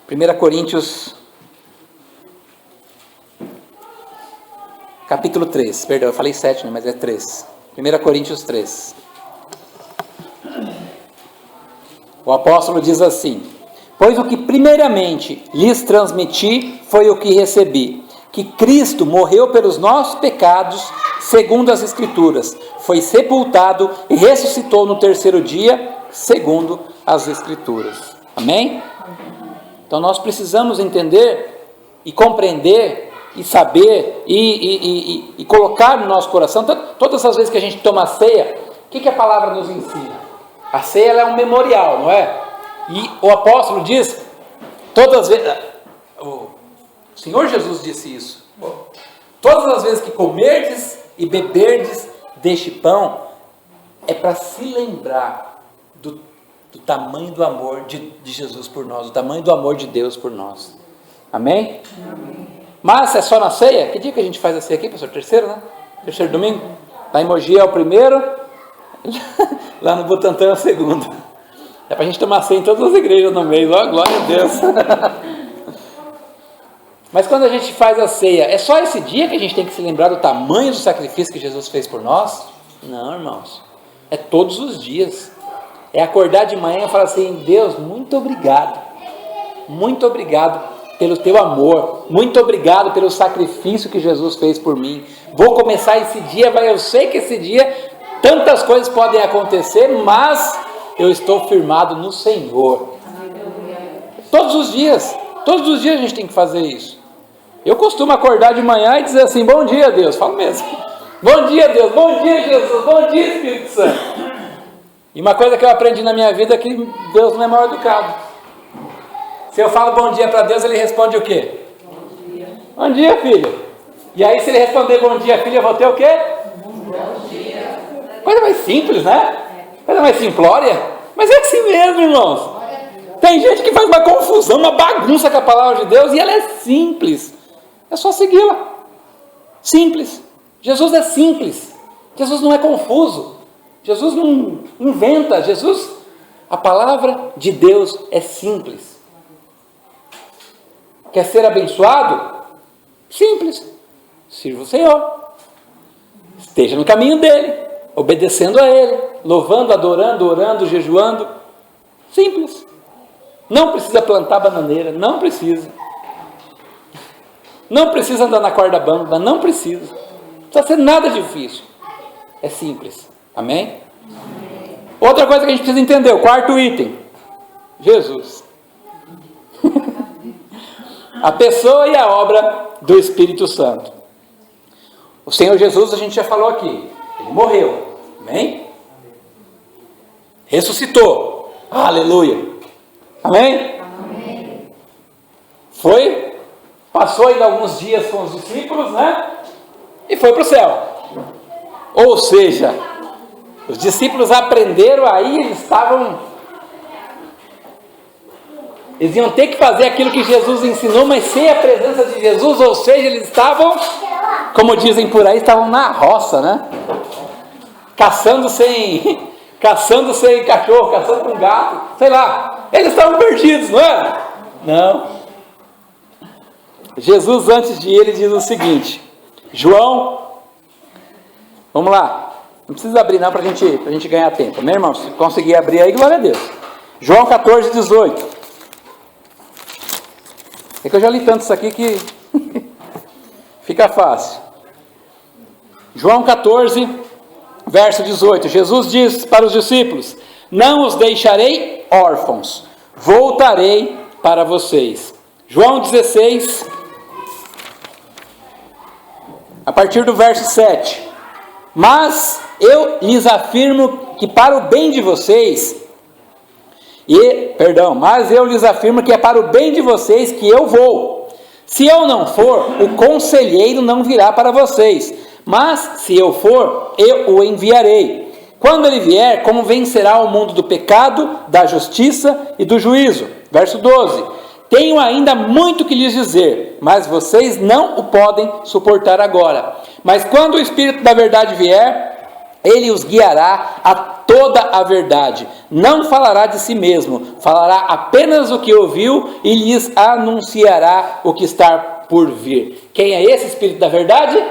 1 Coríntios, capítulo 3, perdão, eu falei 7, né, mas é 3. 1 Coríntios 3. O apóstolo diz assim: pois o que primeiramente lhes transmiti foi o que recebi, que Cristo morreu pelos nossos pecados, segundo as Escrituras, foi sepultado e ressuscitou no terceiro dia, segundo as Escrituras. Amém? Então nós precisamos entender e compreender e saber e colocar no nosso coração, todas as vezes que a gente toma a ceia, o que a palavra nos ensina? A ceia ela é um memorial, não é? E o apóstolo diz, todas as vezes, o Senhor Jesus disse isso, todas as vezes que comerdes e beberdes deste pão, é para se lembrar do tamanho do amor de Jesus por nós, do tamanho do amor de Deus por nós. Amém? Amém. Mas é só na ceia? Que dia que a gente faz a ceia aqui, pastor? Terceiro, né? Terceiro domingo? Lá em Mogi é o primeiro, lá no Butantã é o segundo. É para a gente tomar ceia em todas as igrejas no mês, ó, glória a Deus. Mas quando a gente faz a ceia, é só esse dia que a gente tem que se lembrar do tamanho do sacrifício que Jesus fez por nós? Não, irmãos. É todos os dias. É acordar de manhã e falar assim: Deus, muito obrigado. Muito obrigado pelo teu amor. Muito obrigado pelo sacrifício que Jesus fez por mim. Vou começar esse dia, eu sei que esse dia tantas coisas podem acontecer, mas eu estou firmado no Senhor. Todos os dias a gente tem que fazer isso. Eu costumo acordar de manhã e dizer assim: bom dia, Deus. Falo mesmo. Bom dia, Deus. Bom dia, Jesus. Bom dia, Espírito Santo. E uma coisa que eu aprendi na minha vida é que Deus não é mal educado. Se eu falo bom dia para Deus, Ele responde o quê? Bom dia. Bom dia, filho. E aí se Ele responder bom dia, filho, eu vou ter o quê? Bom dia. Coisa mais simples, né? Coisa mais simplória. Mas é assim mesmo, irmãos. Tem gente que faz uma confusão, uma bagunça com a palavra de Deus, e ela é simples. É só segui-la. Simples. Jesus é simples. Jesus não é confuso. Jesus não inventa. A palavra de Deus é simples. Quer ser abençoado? Simples. Sirva o Senhor. Esteja no caminho dele, obedecendo a Ele, louvando, adorando, orando, jejuando. Simples. Não precisa plantar bananeira, não precisa. Não precisa andar na corda bamba, não precisa. Não precisa ser nada difícil. É simples. Amém? Amém. Outra coisa que a gente precisa entender, o quarto item. Jesus. A pessoa e a obra do Espírito Santo. O Senhor Jesus, a gente já falou aqui. Ele morreu. Amém? Ressuscitou. Aleluia. Amém? Amém. Passou ainda alguns dias com os discípulos, né? E foi para o céu. Ou seja, os discípulos aprenderam aí, eles iam ter que fazer aquilo que Jesus ensinou, mas sem a presença de Jesus, ou seja, eles estavam, como dizem por aí, estavam na roça, né? Caçando sem cachorro, caçando com gato, sei lá. Eles estavam perdidos, não é? Não. Jesus, antes de ele, diz o seguinte, João, vamos lá, não precisa abrir não para a gente ganhar tempo, meu irmão, se conseguir abrir aí, glória a Deus. João 14, 18. É que eu já li tanto isso aqui que fica fácil. João 14, verso 18. Jesus diz para os discípulos: não os deixarei órfãos, voltarei para vocês. João 16, a partir do verso 7. Mas eu lhes afirmo que para o bem de vocês, mas eu lhes afirmo que é para o bem de vocês que eu vou. Se eu não for, o conselheiro não virá para vocês, mas se eu for, eu o enviarei. Quando ele vier, convencerá o mundo do pecado, da justiça e do juízo. Verso 12. Tenho ainda muito que lhes dizer, mas vocês não o podem suportar agora. Mas quando o Espírito da verdade vier, ele os guiará a toda a verdade. Não falará de si mesmo, falará apenas o que ouviu e lhes anunciará o que está por vir. Quem é esse Espírito da verdade?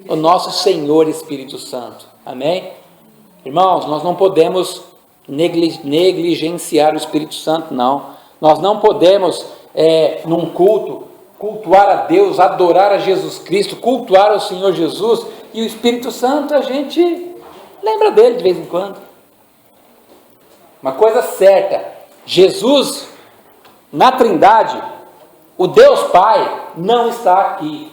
O nosso Senhor Espírito Santo. Amém? Irmãos, nós não podemos negligenciar o Espírito Santo, não. Nós não podemos, num culto, cultuar a Deus, adorar a Jesus Cristo, cultuar ao Senhor Jesus, e o Espírito Santo a gente lembra dele de vez em quando. Uma coisa certa, Jesus, na Trindade, o Deus Pai não está aqui.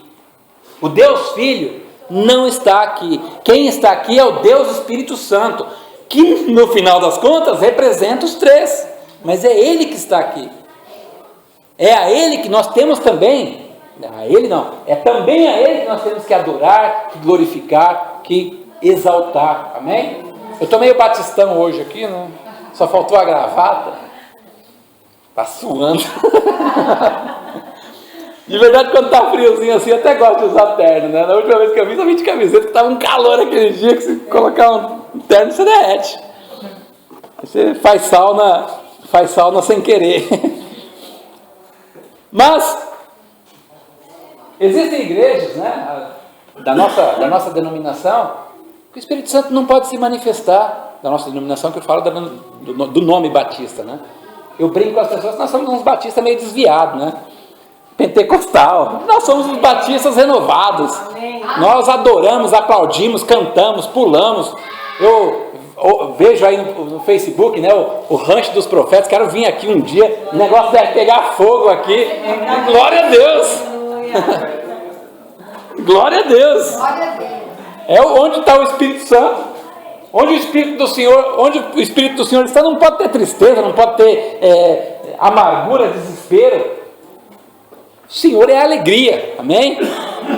O Deus Filho não está aqui. Quem está aqui é o Deus Espírito Santo, que no final das contas representa os três, mas é Ele que está aqui. É a Ele que nós temos também, a Ele não, é também a Ele que nós temos que adorar, que glorificar, que exaltar, amém? Eu estou meio batistão hoje aqui, né? Só faltou a gravata, está suando. De verdade, quando está friozinho assim, eu até gosto de usar terno, né? Na última vez que eu vim de camiseta, estava um calor aquele dia, que se colocar um terno, você derrete. Você faz sauna sem querer. Mas, existem igrejas, né, da nossa denominação, que o Espírito Santo não pode se manifestar, da nossa denominação, que eu falo do nome batista, né? Eu brinco com as pessoas que nós somos uns batistas meio desviados, né? Pentecostal, nós somos os batistas renovados. Amém. Nós adoramos, aplaudimos, cantamos, pulamos. Eu vejo aí no Facebook, né, o rancho dos profetas. Quero vir aqui um dia, o negócio deve pegar fogo aqui. Glória a Deus. Glória a Deus. É onde está o Espírito Santo. Onde o Espírito do Senhor está, não pode ter tristeza, não pode ter amargura, desespero. O Senhor é alegria, amém?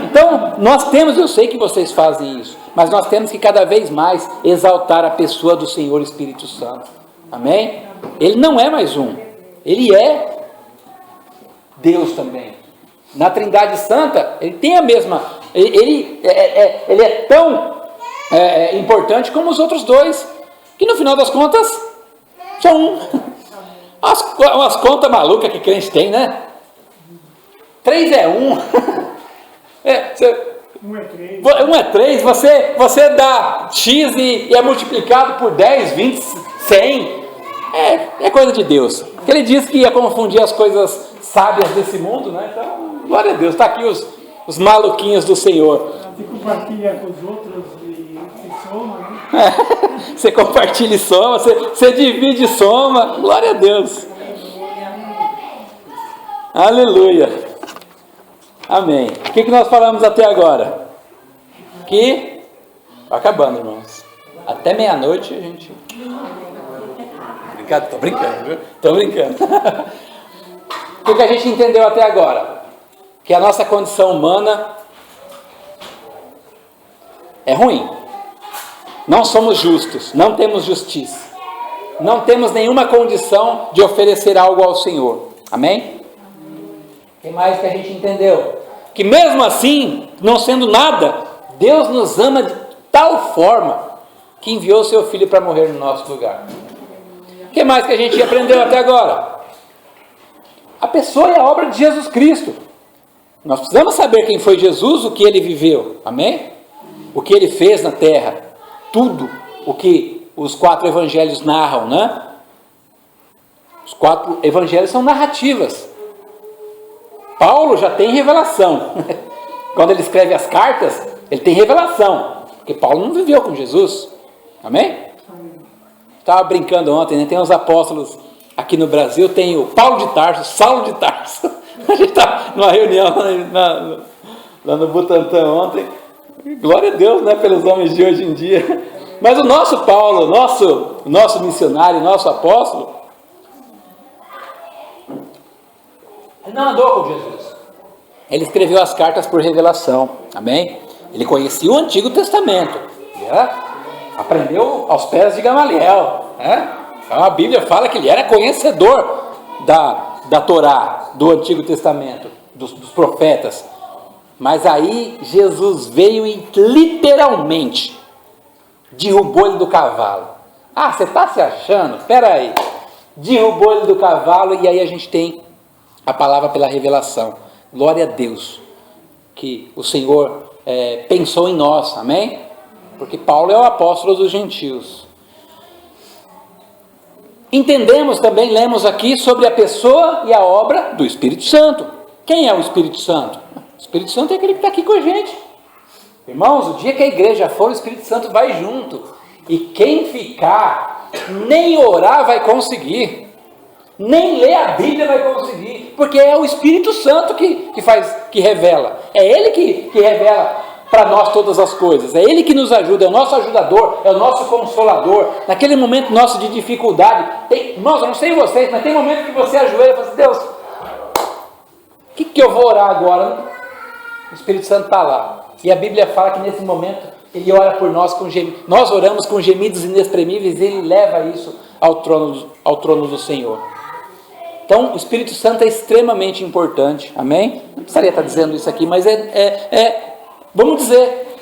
Então, nós temos, eu sei que vocês fazem isso, mas nós temos que cada vez mais exaltar a pessoa do Senhor Espírito Santo, amém? Ele não é mais um, ele é Deus também. Na Trindade Santa, ele tem a mesma, ele é tão importante como os outros dois, que no final das contas, são um. Umas contas malucas que crente tem, né? 3 é 1. 1 é 3. Você dá X e é multiplicado por 10, 20, 100. É coisa de Deus. Porque ele disse que ia confundir as coisas sábias desse mundo, né? Então, glória a Deus. Está aqui os maluquinhos do Senhor. Você compartilha com os outros e soma, né? Você compartilha e soma. Você divide e soma. Glória a Deus. Aleluia. Amém. O que nós falamos até agora? Que está acabando, irmãos. Até meia-noite a gente... Estou brincando, viu? Estou brincando. O que a gente entendeu até agora? Que a nossa condição humana é ruim. Não somos justos, não temos justiça. Não temos nenhuma condição de oferecer algo ao Senhor. Amém? O que mais que a gente entendeu? Que mesmo assim, não sendo nada, Deus nos ama de tal forma que enviou seu Filho para morrer no nosso lugar. O que mais que a gente aprendeu até agora? A pessoa e a obra de Jesus Cristo. Nós precisamos saber quem foi Jesus, o que ele viveu. Amém? O que ele fez na terra. Tudo o que os 4 evangelhos narram, né? Os 4 evangelhos são narrativas. Paulo já tem revelação. Quando ele escreve as cartas, ele tem revelação. Porque Paulo não viveu com Jesus. Amém? Estava brincando ontem, né? Tem os apóstolos aqui no Brasil, tem o Paulo de Tarso, Saulo de Tarso. A gente estava numa reunião lá no Butantã ontem. Glória a Deus, né? Pelos homens de hoje em dia. Mas o nosso Paulo, nosso missionário, nosso apóstolo, ele não andou com Jesus. Ele escreveu as cartas por revelação. Amém? Ele conhecia o Antigo Testamento. Aprendeu aos pés de Gamaliel. Então a Bíblia fala que ele era conhecedor da Torá, do Antigo Testamento, dos profetas. Mas aí Jesus veio e literalmente derrubou ele do cavalo. Ah, você está se achando? Espera aí. Derrubou ele do cavalo e aí a gente tem a palavra pela revelação. Glória a Deus que o Senhor pensou em nós, amém? Porque Paulo é o apóstolo dos gentios. Entendemos também, lemos aqui sobre a pessoa e a obra do Espírito Santo. Quem é o Espírito Santo? O Espírito Santo é aquele que está aqui com a gente. Irmãos, o dia que a igreja for, o Espírito Santo vai junto. E quem ficar, nem orar vai conseguir. Nem ler a Bíblia vai conseguir. Porque é o Espírito Santo que revela. É Ele que revela para nós todas as coisas. É Ele que nos ajuda, é o nosso ajudador, é o nosso consolador. Naquele momento nosso de dificuldade, irmãos, eu não sei vocês, mas tem momento que você ajoelha e fala assim, Deus, o que eu vou orar agora? O Espírito Santo está lá. E a Bíblia fala que nesse momento Ele ora por nós com gemidos. Nós oramos com gemidos inexprimíveis e Ele leva isso ao trono do Senhor. Então, o Espírito Santo é extremamente importante. Amém? Não precisaria estar dizendo isso aqui, mas vamos dizer.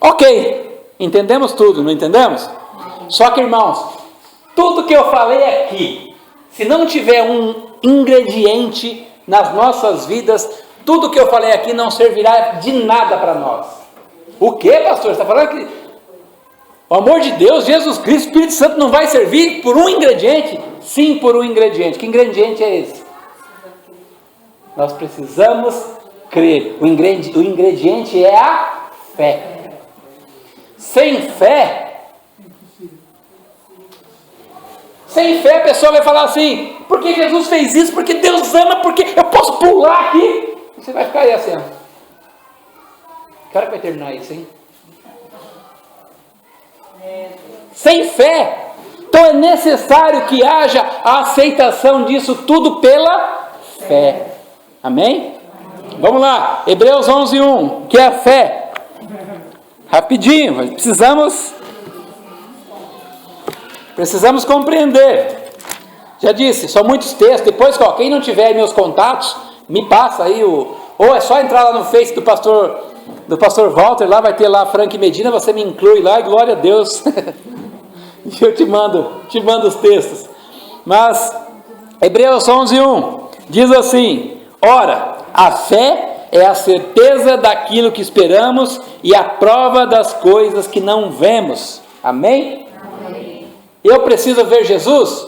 Ok, entendemos tudo, não entendemos? Só que, irmãos, tudo que eu falei aqui, se não tiver um ingrediente nas nossas vidas, tudo que eu falei aqui não servirá de nada para nós. O que, pastor? Você está falando que o amor de Deus, Jesus Cristo, o Espírito Santo não vai servir por um ingrediente? Sim, por um ingrediente. Que ingrediente é esse? Nós precisamos crer. O ingrediente é a fé. Sem fé a pessoa vai falar assim, porque Jesus fez isso, porque Deus ama, porque eu posso pular aqui. Você vai ficar aí assim. Que hora que vai terminar isso, hein? Sem fé. Então é necessário que haja a aceitação disso tudo pela fé. Amém? Vamos lá. Hebreus 11:1. Que é a fé. Rapidinho, mas precisamos compreender. Já disse, são muitos textos. Depois, quem não tiver aí meus contatos, me passa aí ou é só entrar lá no Face do pastor Walter, lá vai ter lá Frank Medina, você me inclui lá e glória a Deus. E eu te mando os textos. Mas Hebreus 11:1 diz assim: ora, a fé é a certeza daquilo que esperamos e a prova das coisas que não vemos. Amém? Amém. Eu preciso ver Jesus?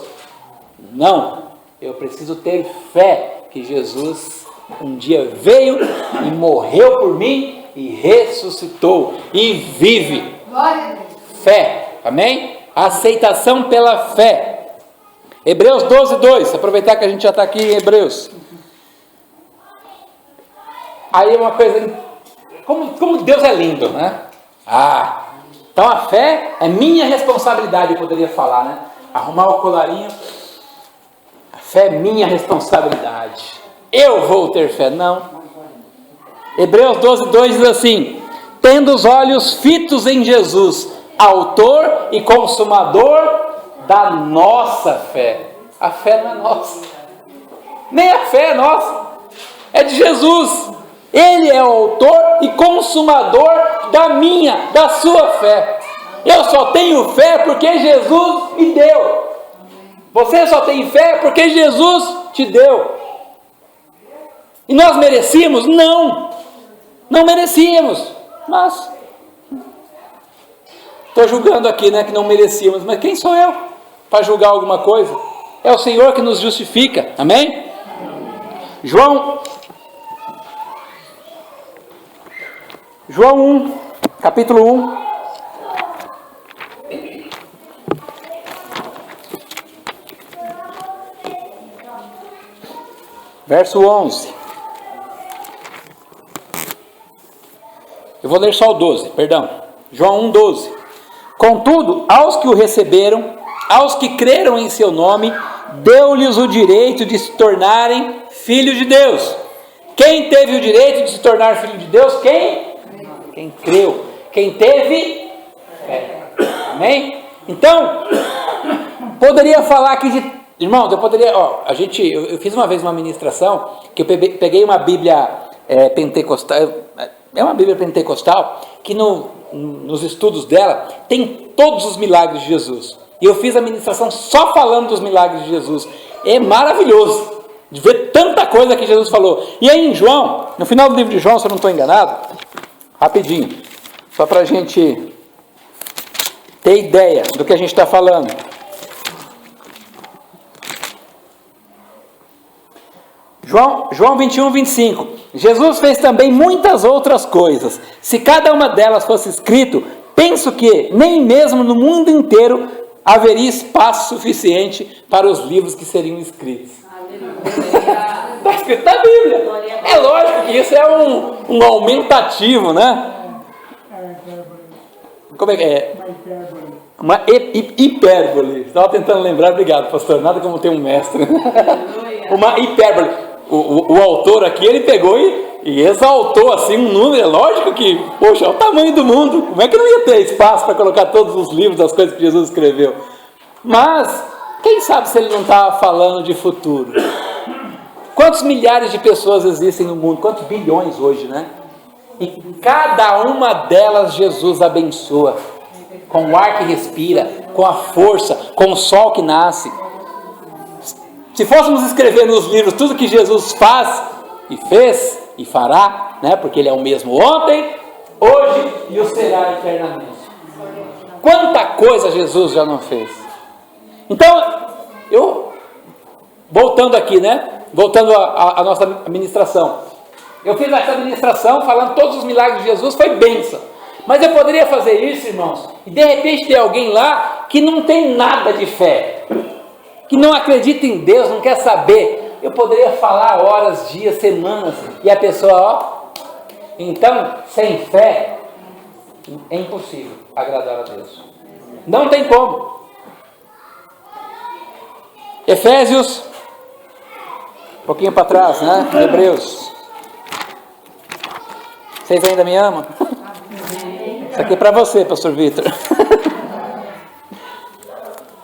Não, eu preciso ter fé que Jesus um dia veio e morreu por mim e ressuscitou e vive. Fé, amém? Aceitação pela fé. Hebreus 12:2, aproveitar que a gente já está aqui em Hebreus. Aí uma coisa, como Deus é lindo, né? Então a fé é minha responsabilidade, eu poderia falar, né? Arrumar o colarinho. A fé é minha responsabilidade. Eu vou ter fé, não. Hebreus 12:2 diz assim: tendo os olhos fitos em Jesus, autor e consumador da nossa fé. A fé não é nossa, nem a fé é nossa, é de Jesus. Ele é o autor e consumador da sua fé. Eu só tenho fé porque Jesus me deu. Você só tem fé porque Jesus te deu. E nós merecíamos? Não merecíamos, mas estou julgando aqui, né, que não merecíamos, mas quem sou eu para julgar alguma coisa? É o Senhor que nos justifica, amém? João 1, capítulo 1. Verso 11. Eu vou ler só o 12, perdão. João 1:12. Contudo, aos que o receberam, aos que creram em seu nome, deu-lhes o direito de se tornarem filhos de Deus. Quem teve o direito de se tornar filho de Deus? Quem creu. Quem teve fé. Amém? Então, poderia falar aqui de... Irmãos, eu poderia... eu fiz uma vez uma ministração que eu peguei uma Bíblia pentecostal, é uma Bíblia pentecostal, que nos estudos dela tem todos os milagres de Jesus. E eu fiz a ministração só falando dos milagres de Jesus. É maravilhoso de ver tanta coisa que Jesus falou. E aí em João, no final do livro de João, se eu não estou enganado, rapidinho, só para a gente ter ideia do que a gente está falando. João 21, 25. Jesus fez também muitas outras coisas. Se cada uma delas fosse escrito, penso que nem mesmo no mundo inteiro haveria espaço suficiente para os livros que seriam escritos. Está escrito na Bíblia. É lógico que isso é um aumentativo, né? Como é que é? Uma hipérbole. Estava tentando lembrar, obrigado, pastor. Nada como ter um mestre. Uma hipérbole. O autor aqui, ele pegou e exaltou assim um número. É lógico que, poxa, é o tamanho do mundo. Como é que não ia ter espaço para colocar todos os livros das coisas que Jesus escreveu? Mas, quem sabe se ele não estava falando de futuro? Quantos milhares de pessoas existem no mundo? Quantos bilhões hoje, né? E cada uma delas Jesus abençoa. Com o ar que respira, com a força, com o sol que nasce. Se fôssemos escrever nos livros tudo que Jesus faz e fez e fará, né? Porque Ele é o mesmo ontem, hoje e o será eternamente. Quanta coisa Jesus já não fez. Então, voltando aqui, né? Voltando à nossa ministração. Eu fiz essa ministração falando todos os milagres de Jesus, foi bênção. Mas eu poderia fazer isso, irmãos, e de repente ter alguém lá que não tem nada de fé, que não acredita em Deus, não quer saber. Eu poderia falar horas, dias, semanas, e a pessoa, então, sem fé, é impossível agradar a Deus. Não tem como. Efésios, um pouquinho para trás, né? Hebreus. Vocês ainda me amam? Isso aqui é para você, pastor Vitor.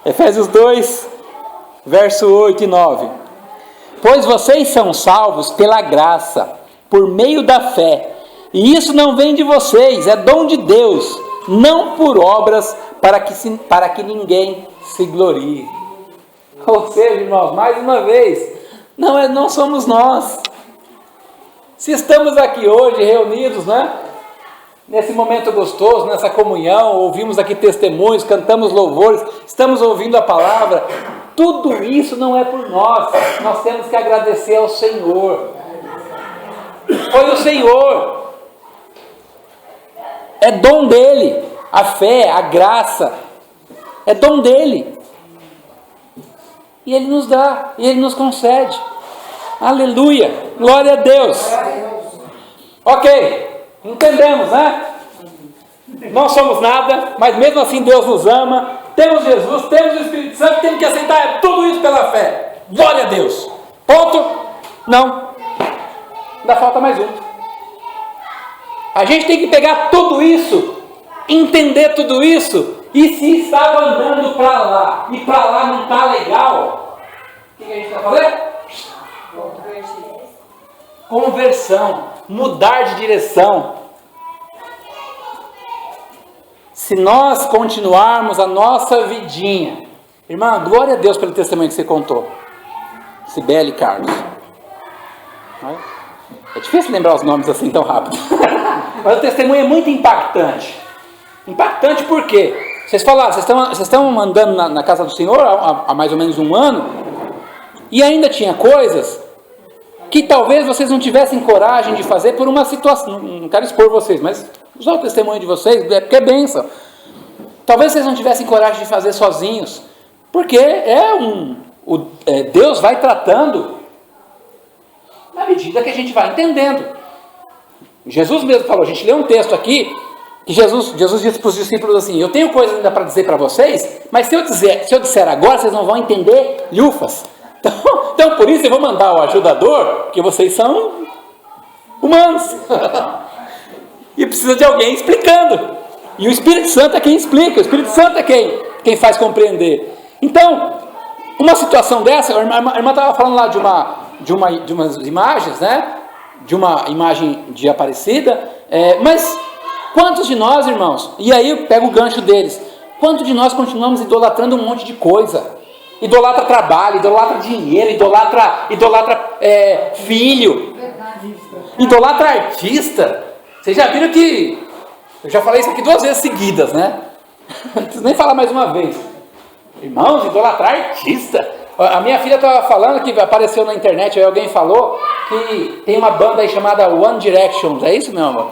Efésios 2, verso 8 e 9. Pois vocês são salvos pela graça, por meio da fé. E isso não vem de vocês, é dom de Deus, não por obras, para que ninguém se glorie. Ou seja, irmãos, mais uma vez, não somos nós. Se estamos aqui hoje reunidos, né? Nesse momento gostoso, nessa comunhão, ouvimos aqui testemunhos, cantamos louvores, estamos ouvindo a palavra, tudo isso não é por nós temos que agradecer ao Senhor. Foi o Senhor, é dom dele, a fé, a graça, é dom dele, e ele nos dá, e ele nos concede. Aleluia, glória a Deus. Ok. Entendemos, né? Não somos nada, mas mesmo assim Deus nos ama. Temos Jesus, temos o Espírito Santo, temos que aceitar tudo isso pela fé. Glória a Deus. Ponto? Não. Ainda falta mais um. A gente tem que pegar tudo isso, entender tudo isso, e se estava andando para lá, e para lá não está legal, o que a gente está fazendo? Conversão. Mudar de direção. Se nós continuarmos a nossa vidinha, irmã, glória a Deus pelo testemunho que você contou, Cibele e Carlos. É difícil lembrar os nomes assim tão rápido. Mas o testemunho é muito impactante. Impactante por quê? Vocês falaram, vocês estão andando na casa do Senhor há mais ou menos um ano, e ainda tinha coisas que talvez vocês não tivessem coragem de fazer por uma situação. Não quero expor vocês, mas usar o testemunho de vocês, porque é bênção. Talvez vocês não tivessem coragem de fazer sozinhos, porque Deus vai tratando na medida que a gente vai entendendo. Jesus mesmo falou, a gente lê um texto aqui, que Jesus disse para os discípulos assim, eu tenho coisa ainda para dizer para vocês, mas se eu disser agora, vocês não vão entender lhufas. Então, por isso eu vou mandar o ajudador, porque vocês são humanos. E precisa de alguém explicando. E o Espírito Santo é quem explica, o Espírito Santo é quem faz compreender. Então, uma situação dessa, a irmã estava falando lá de umas imagens, né? de uma imagem de Aparecida, mas quantos de nós, irmãos, e aí eu pego o gancho deles, quantos de nós continuamos idolatrando um monte de coisa? Idolatra trabalho, idolatra dinheiro, idolatra filho, idolatra artista. Vocês já viram que eu já falei isso aqui 2 vezes seguidas, né? Não preciso nem falar mais uma vez. Irmãos, idolatrar artista. A minha filha estava falando que apareceu na internet, aí alguém falou que tem uma banda aí chamada One Direction. É isso, meu amor?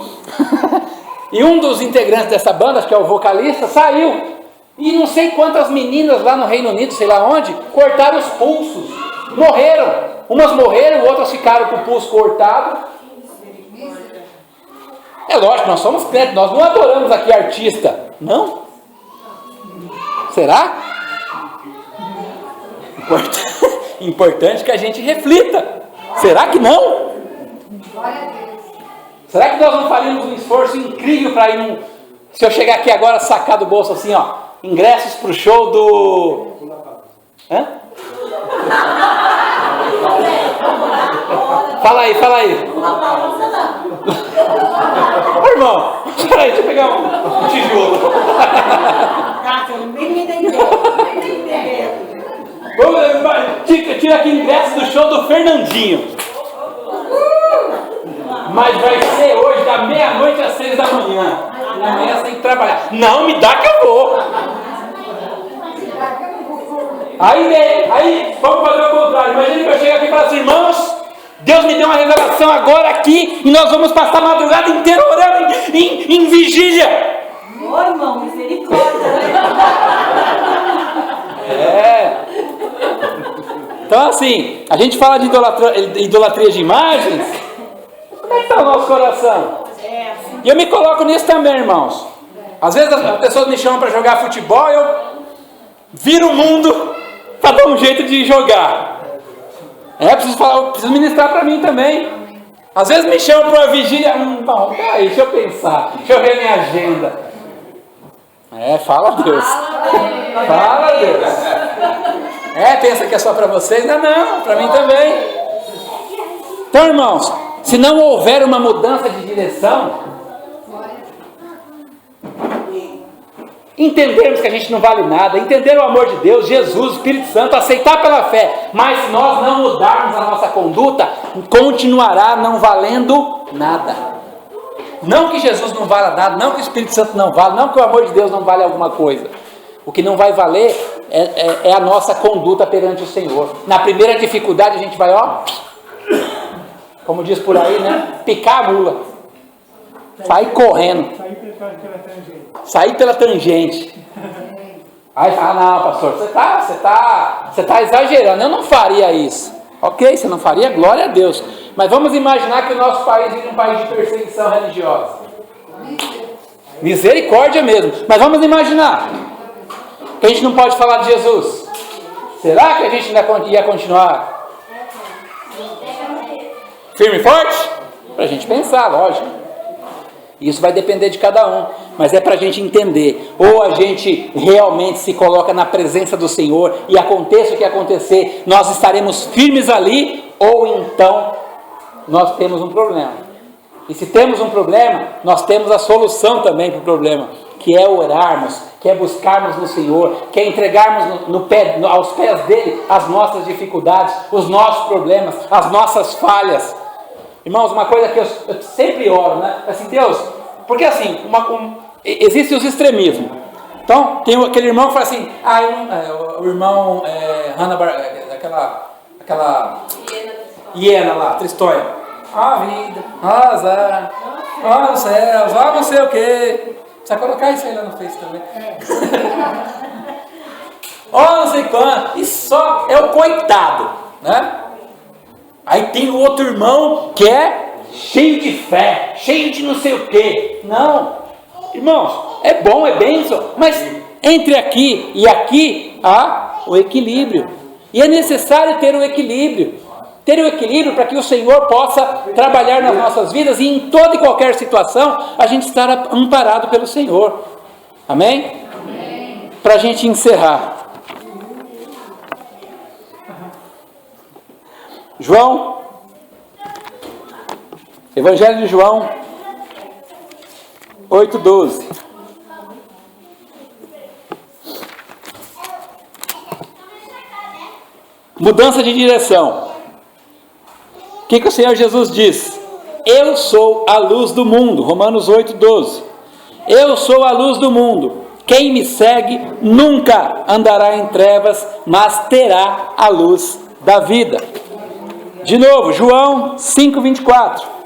E um dos integrantes dessa banda, acho que é o vocalista, saiu. E não sei quantas meninas lá no Reino Unido, sei lá onde, cortaram os pulsos. Morreram. Umas morreram, outras ficaram com o pulso cortado. É lógico, nós somos crentes, nós não adoramos aqui artista. Não? Será? Importante que a gente reflita. Será que não? Será que nós não faríamos um esforço incrível para ir se eu chegar aqui agora, sacar do bolso assim, ó, ingressos para o show do... Hã? Fala aí. Ô, irmão, peraí, deixa eu pegar um tijolo. Tira aqui ingresso do show do Fernandinho. Mas vai ser hoje, da meia-noite às 6 da manhã. E amanhã você tem que trabalhar. Não, me dá que eu vou. Aí, vamos fazer o contrário. Imagina que eu chego aqui e falo assim, irmãos, Deus me deu uma revelação agora aqui e nós vamos passar a madrugada inteira orando em vigília. Ô, irmão, misericórdia. Então assim, a gente fala de idolatria de imagens. Como é que está o nosso coração? E eu me coloco nisso também, irmãos. Às vezes as pessoas me chamam para jogar futebol, eu viro o mundo para dar um jeito de jogar. Preciso ministrar para mim também. Às vezes me chamam para uma vigília. Não, peraí, deixa eu pensar. Deixa eu ver minha agenda. Fala Deus. Fala Deus. Pensa que é só para vocês? Não, para mim também. Então, irmãos, se não houver uma mudança de direção, entendermos que a gente não vale nada, entender o amor de Deus, Jesus, Espírito Santo, aceitar pela fé, mas se nós não mudarmos a nossa conduta, continuará não valendo nada. Não que Jesus não vale nada, não que o Espírito Santo não vale, não que o amor de Deus não vale alguma coisa. O que não vai valer é a nossa conduta perante o Senhor. Na primeira dificuldade a gente vai, como diz por aí, né? Picar a mula. Sair correndo. Sair pela tangente. Aí fala, não, pastor, você tá exagerando. Eu não faria isso. Ok, você não faria? Glória a Deus. Mas vamos imaginar que o nosso país vive um país de perseguição religiosa. Misericórdia mesmo. Mas vamos imaginar que a gente não pode falar de Jesus. Será que a gente ainda ia continuar firme e forte? Para a gente pensar, lógico. Isso vai depender de cada um, mas é para a gente entender. Ou a gente realmente se coloca na presença do Senhor e aconteça o que acontecer, nós estaremos firmes ali, ou então nós temos um problema. E se temos um problema, nós temos a solução também para o problema, que é orarmos, que é buscarmos no Senhor, que é entregarmos aos pés dele as nossas dificuldades, os nossos problemas, as nossas falhas. Irmãos, uma coisa que eu sempre oro, né? Assim, Deus, porque assim, existem os extremismos. Então, tem aquele irmão que fala assim, o irmão aquela hiena lá, Tristonha. Vida, azar, os céus, não sei o quê. Precisa colocar isso aí lá no Face também. Não sei quanto. E só é o coitado, né? Aí tem o outro irmão que é cheio de fé, cheio de não sei o quê. Não, irmãos, é bom, é bênção, mas entre aqui e aqui há o equilíbrio. E é necessário ter o equilíbrio. Ter o equilíbrio para que o Senhor possa trabalhar nas nossas vidas e em toda e qualquer situação a gente estar amparado pelo Senhor. Amém? Amém. Para a gente encerrar. João Evangelho de João 8:12. Mudança de direção. O que o Senhor Jesus diz? Eu sou a luz do mundo. Romanos 8:12. Eu sou a luz do mundo. Quem me segue nunca andará em trevas, mas terá a luz da vida. De novo, João 5:24.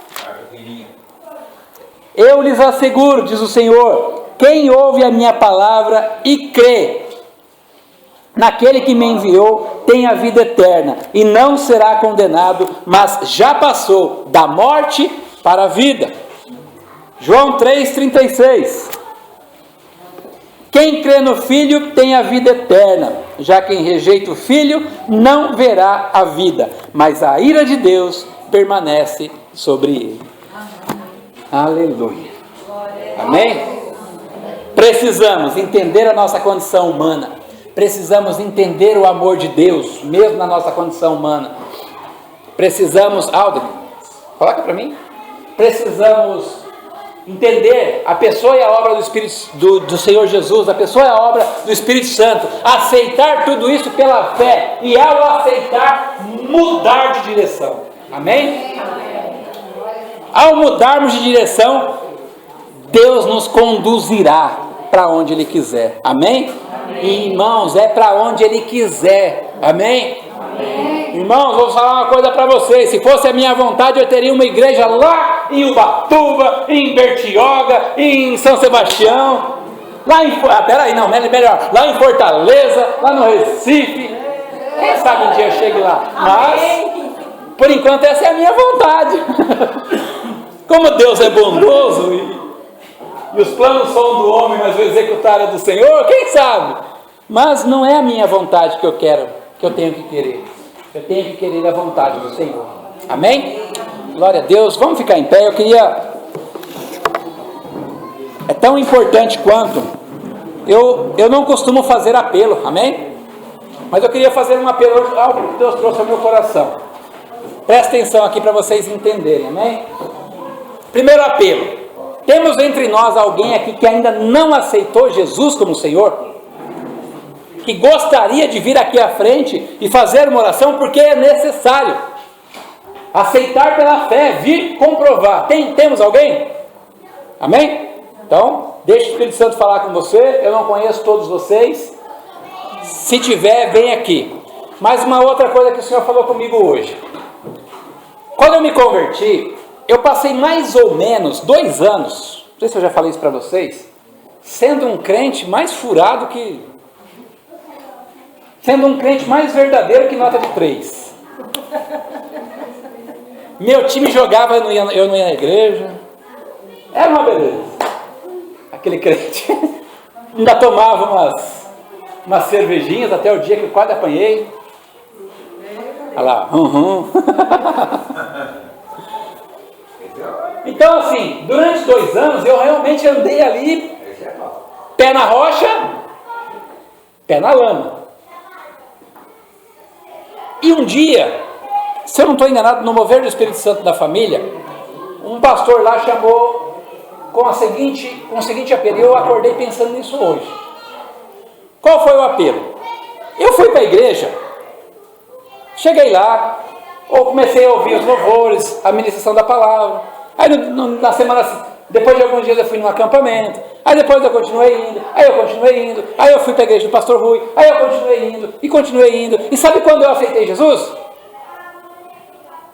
Eu lhes asseguro, diz o Senhor, quem ouve a minha palavra e crê naquele que me enviou, tem a vida eterna, e não será condenado, mas já passou da morte para a vida. João 3:36. Quem crê no Filho tem a vida eterna, já quem rejeita o Filho não verá a vida, mas a ira de Deus permanece sobre ele. Aleluia. Amém? Precisamos entender a nossa condição humana. Precisamos entender o amor de Deus, mesmo na nossa condição humana. Precisamos, Alden, coloca para mim. Precisamos entender a pessoa e a obra do Espírito do Senhor Jesus, a pessoa e a obra do Espírito Santo. Aceitar tudo isso pela fé e, ao aceitar, mudar de direção. Amém? Ao mudarmos de direção, Deus nos conduzirá para onde Ele quiser. Amém? E, irmãos, é para onde Ele quiser. Amém? Amém? Irmãos, vou falar uma coisa para vocês. Se fosse a minha vontade, eu teria uma igreja lá em Ubatuba, em Bertioga, em São Sebastião, lá em... peraí, não, melhor. Lá em Fortaleza, lá no Recife. Quem sabe um dia eu chegue lá. Mas, por enquanto, essa é a minha vontade. Como Deus é bondoso e os planos são do homem, mas o executar é do Senhor, quem sabe? Mas não é a minha vontade que eu quero, que eu tenho que querer. Eu tenho que querer a vontade do Senhor. Amém? Glória a Deus. Vamos ficar em pé. Eu queria... É tão importante quanto... Eu não costumo fazer apelo. Amém? Mas eu queria fazer um apelo hoje, algo que Deus trouxe ao meu coração. Presta atenção aqui para vocês entenderem. Amém? Primeiro apelo. Temos entre nós alguém aqui que ainda não aceitou Jesus como Senhor? Que gostaria de vir aqui à frente e fazer uma oração, porque é necessário. Aceitar pela fé, vir comprovar. Temos alguém? Amém? Então, deixa o Espírito Santo falar com você. Eu não conheço todos vocês. Se tiver, vem aqui. Mas uma outra coisa que o Senhor falou comigo hoje. Quando eu me converti, eu passei mais ou menos 2 anos, não sei se eu já falei isso para vocês, sendo um crente mais furado que... sendo um crente mais verdadeiro que nota de 3. Meu time jogava, eu não ia na igreja. Era uma beleza. Aquele crente. Ainda tomava umas cervejinhas até o dia que eu quase apanhei. Olha lá. Então assim, durante 2 anos eu realmente andei ali, pé na rocha, pé na lama. E um dia, se eu não estou enganado, no mover do Espírito Santo da família, um pastor lá chamou com o seguinte apelo. Eu acordei pensando nisso hoje. Qual foi o apelo? Eu fui para a igreja, cheguei lá, ou comecei a ouvir os louvores, a ministração da palavra. Aí na semana, depois de alguns dias eu fui num acampamento, aí depois eu continuei indo, aí eu fui para a igreja do pastor Rui, aí eu continuei indo, e sabe quando eu aceitei Jesus?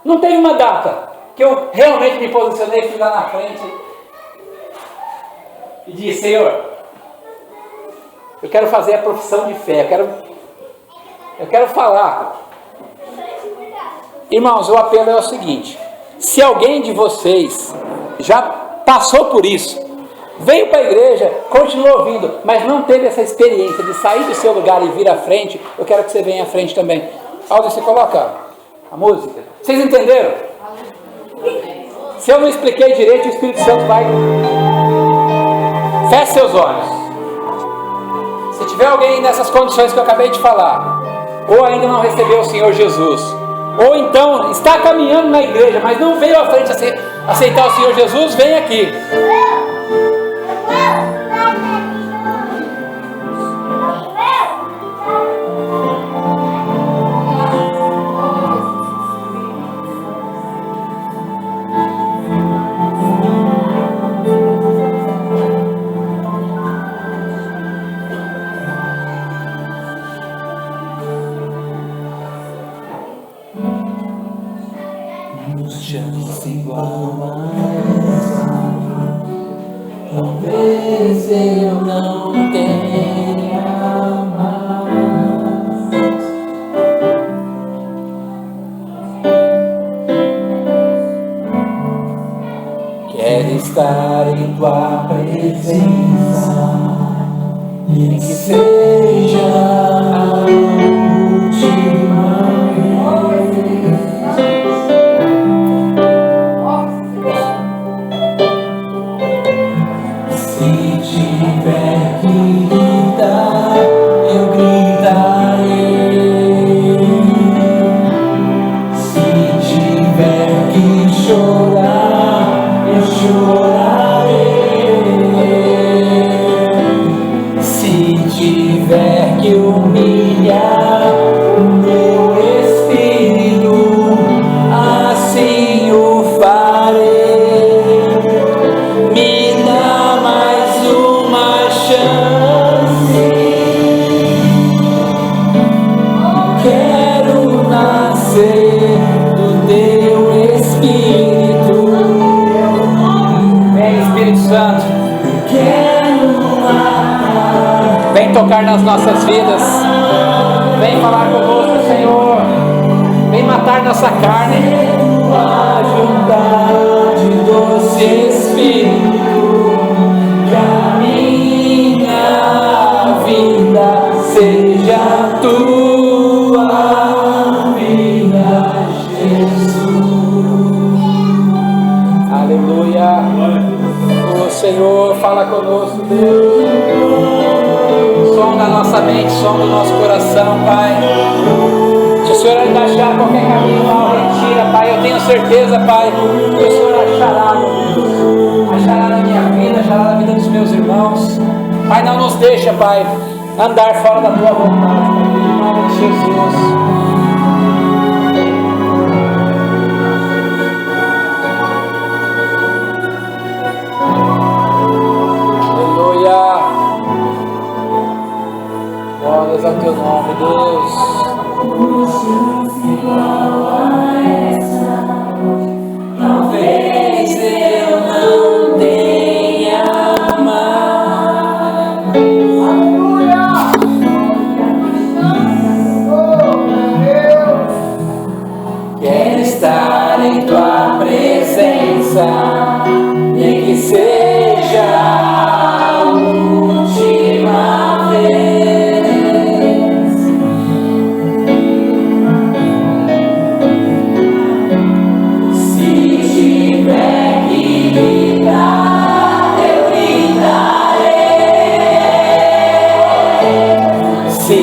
Não teve uma data que eu realmente me posicionei, fui lá na frente e disse: Senhor, eu quero fazer a profissão de fé, eu quero falar. Irmãos, o apelo é o seguinte: se alguém de vocês já passou por isso, veio para a igreja, continuou ouvindo, mas não teve essa experiência de sair do seu lugar e vir à frente, eu quero que você venha à frente também. Aldo, você coloca a música. Vocês entenderam? Se eu não expliquei direito, o Espírito Santo vai... Feche seus olhos. Se tiver alguém nessas condições que eu acabei de falar, ou ainda não recebeu o Senhor Jesus, ou então está caminhando na igreja, mas não veio à frente aceitar o Senhor Jesus, vem aqui. Chance igual a essa, talvez eu não tenha mais. Quero estar em tua presença, e que seja a última vez. Se tiver que gritar, eu gritarei. Se tiver que chorar, eu chorarei. Se tiver que humilhar o meu espírito, assim o farei. Me dá mais uma chance. Quero nascer do teu Espírito. Vem, Espírito Santo. Vem tocar nas nossas vidas. Vem falar conosco, Senhor. Vem matar nossa carne. Ajudar de doce Espírito, que a minha vida seja tua vida, Jesus. Aleluia. O Senhor fala conosco, Deus. Sonda a nossa mente, sonda o nosso coração, Pai. Se o Senhor ainda achar qualquer caminho mal, retira, Pai. Eu tenho certeza, Pai, que o Senhor achará, meu Deus. Achará na minha vida, achará na vida dos meus irmãos. Pai, não nos deixa, Pai, andar fora da Tua vontade, Pai. Em nome de Jesus. Glórias ao teu nome, Deus. Talvez eu não tenha mais. Quero estar em tua presença, e que seja a última vez. Se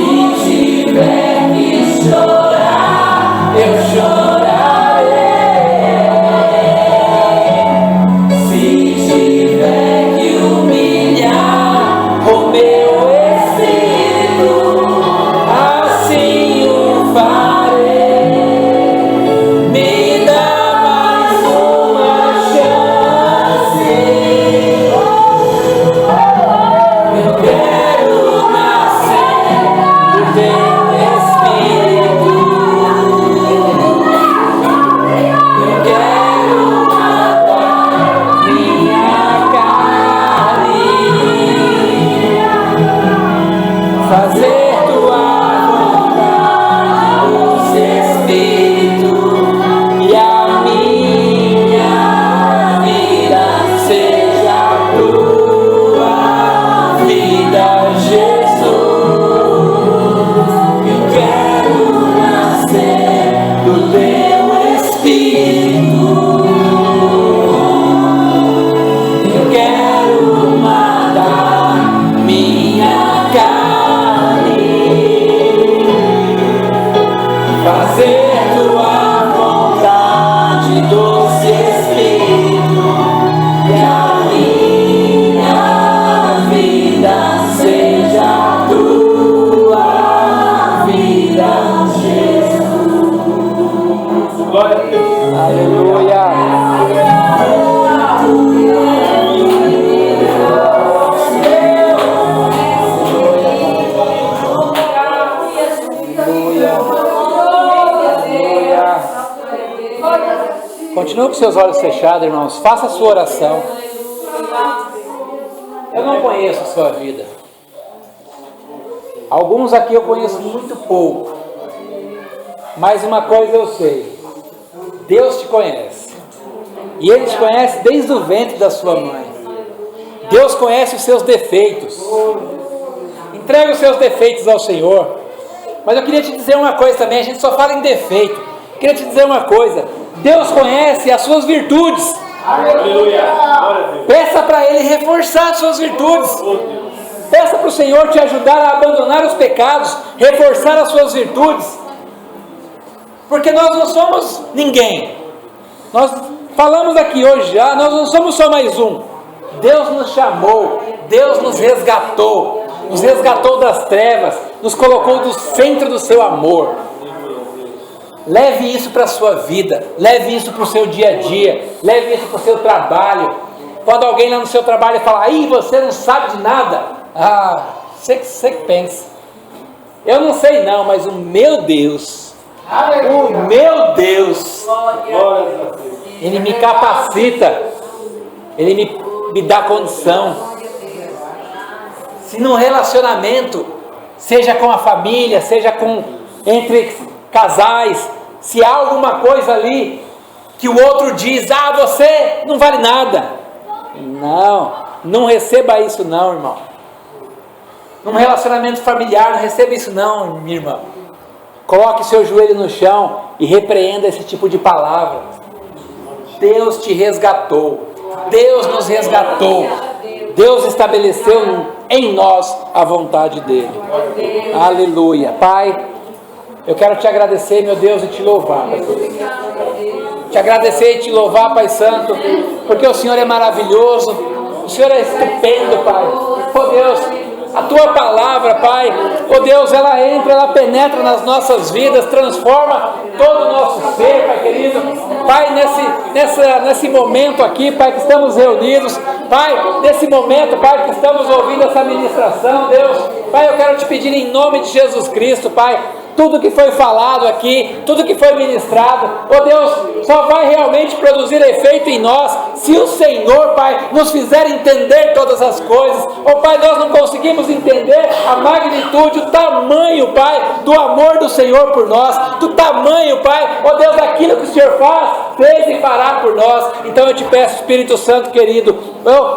Continua com seus olhos fechados, irmãos. Faça a sua oração. Eu não conheço a sua vida. Alguns aqui eu conheço muito pouco. Mas uma coisa eu sei. Deus te conhece. E Ele te conhece desde o ventre da sua mãe. Deus conhece os seus defeitos. Entrega os seus defeitos ao Senhor. Mas eu queria te dizer uma coisa também. A gente só fala em defeito. Eu queria te dizer uma coisa. Deus conhece as suas virtudes. Aleluia. Peça para Ele reforçar as suas virtudes. Peça para o Senhor te ajudar a abandonar os pecados, reforçar as suas virtudes. Porque nós não somos ninguém. Nós falamos aqui hoje já, nós não somos só mais um. Deus nos chamou, Deus nos resgatou das trevas, nos colocou no centro do seu amor. Leve isso para a sua vida, leve isso para o seu dia a dia, leve isso para o seu trabalho. Quando alguém lá no seu trabalho fala, aí você não sabe de nada, você que pensa. Eu não sei não, mas o meu Deus, Ele me capacita, Ele me dá condição. Se num relacionamento, seja com a família, seja entre casais, se há alguma coisa ali que o outro diz, você não vale nada. Não receba isso não, irmão. Num relacionamento familiar, não receba isso não, minha irmã. Coloque seu joelho no chão e repreenda esse tipo de palavra. Deus te resgatou. Deus nos resgatou. Deus estabeleceu em nós a vontade dele. Aleluia. Pai, eu quero te agradecer, meu Deus, e te louvar. Te agradecer e te louvar, Pai Santo, porque o Senhor é maravilhoso. O Senhor é estupendo, Pai. Deus, a Tua palavra, Pai, Deus, ela entra, ela penetra nas nossas transforma todo o nosso ser, Pai querido. Pai, nesse momento aqui, Pai, que estamos reunidos, Pai, nesse momento, Pai, que estamos ouvindo essa ministração, Deus, Pai, eu quero te pedir em nome de Jesus Cristo, Pai, tudo que foi falado aqui, tudo que foi ministrado, Deus, só vai realmente produzir efeito em nós, se o Senhor, Pai, nos fizer entender todas as coisas. Pai, nós não conseguimos entender a magnitude, o tamanho, Pai, do amor do Senhor por nós, do tamanho, Pai, Deus, daquilo que o Senhor fez e fará por nós. Então eu te peço, Espírito Santo querido,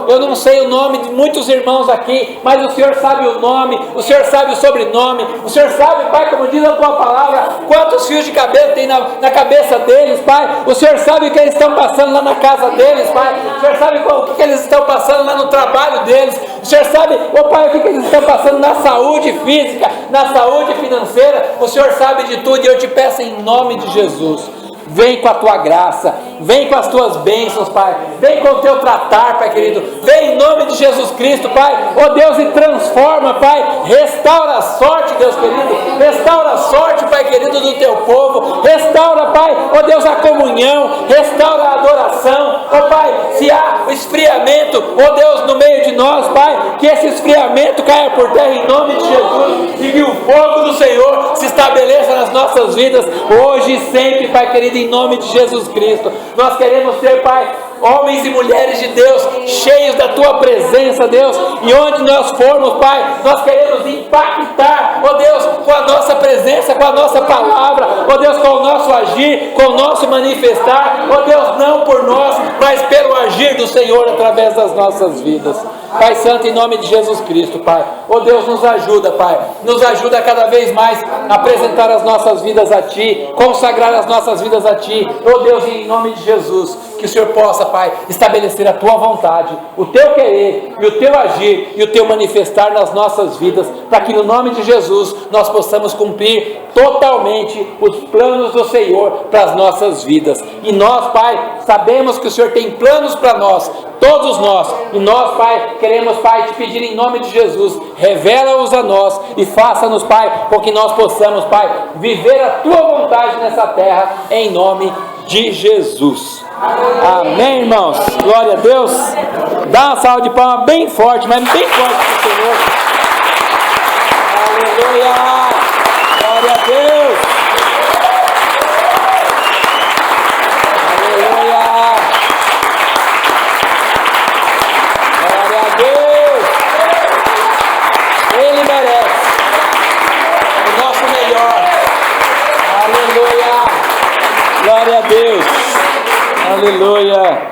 eu não sei o nome de muitos irmãos aqui, mas o Senhor sabe o nome, o Senhor sabe o sobrenome, o Senhor sabe, Pai, como diz a Tua palavra, quantos fios de cabelo tem na cabeça deles, Pai. O Senhor sabe o que eles estão passando lá na casa deles, Pai. O Senhor sabe o que eles estão passando lá no trabalho deles. O Senhor sabe, Pai, o que eles estão passando na saúde física, na saúde financeira. O Senhor sabe de tudo e eu te peço em nome de Jesus. Vem com a Tua graça, vem com as Tuas bênçãos, Pai, vem com o Teu tratar, Pai querido, vem em nome de Jesus Cristo, Pai, Deus, e transforma, Pai, restaura a sorte, Deus querido, restaura a sorte, Pai querido, do Teu povo, restaura, Pai, Deus, a comunhão, restaura a adoração, Pai, se há esfriamento, Deus, no meio de nós, Pai, que esse esfriamento caia por terra em nome de Jesus, e que o fogo do Senhor se estabeleça nas nossas vidas, hoje e sempre, Pai querido, em nome de Jesus Cristo. Nós queremos ser, Pai, homens e mulheres de Deus, cheios da Tua presença, Deus, e onde nós formos, Pai, nós queremos impactar, Deus, com a nossa presença, com a nossa palavra, Deus, com o nosso agir, com o nosso manifestar, Deus, não por nós, mas pelo agir do Senhor através das nossas vidas. Pai Santo, em nome de Jesus Cristo, Pai, Deus, nos ajuda, Pai, nos ajuda cada vez mais a apresentar as nossas vidas a Ti, consagrar as nossas vidas a Ti, Deus, em nome de Jesus, que o Senhor possa, Pai, estabelecer a Tua vontade, o Teu querer, e o Teu agir, e o Teu manifestar nas nossas vidas, para que no nome de Jesus, nós possamos cumprir totalmente os planos do Senhor para as nossas vidas, e nós, Pai, sabemos que o Senhor tem planos para nós, todos nós, e nós, Pai, queremos, Pai, te pedir em nome de Jesus, revela-os a nós, e faça-nos, Pai, com que nós possamos, Pai, viver a Tua vontade nessa terra, em nome de Jesus. Amém, irmãos? Glória a Deus. Dá uma salva de palmas bem forte, mas bem forte para o Senhor. Aleluia. Glória a Deus. Aleluia. Glória a Deus. Aleluia.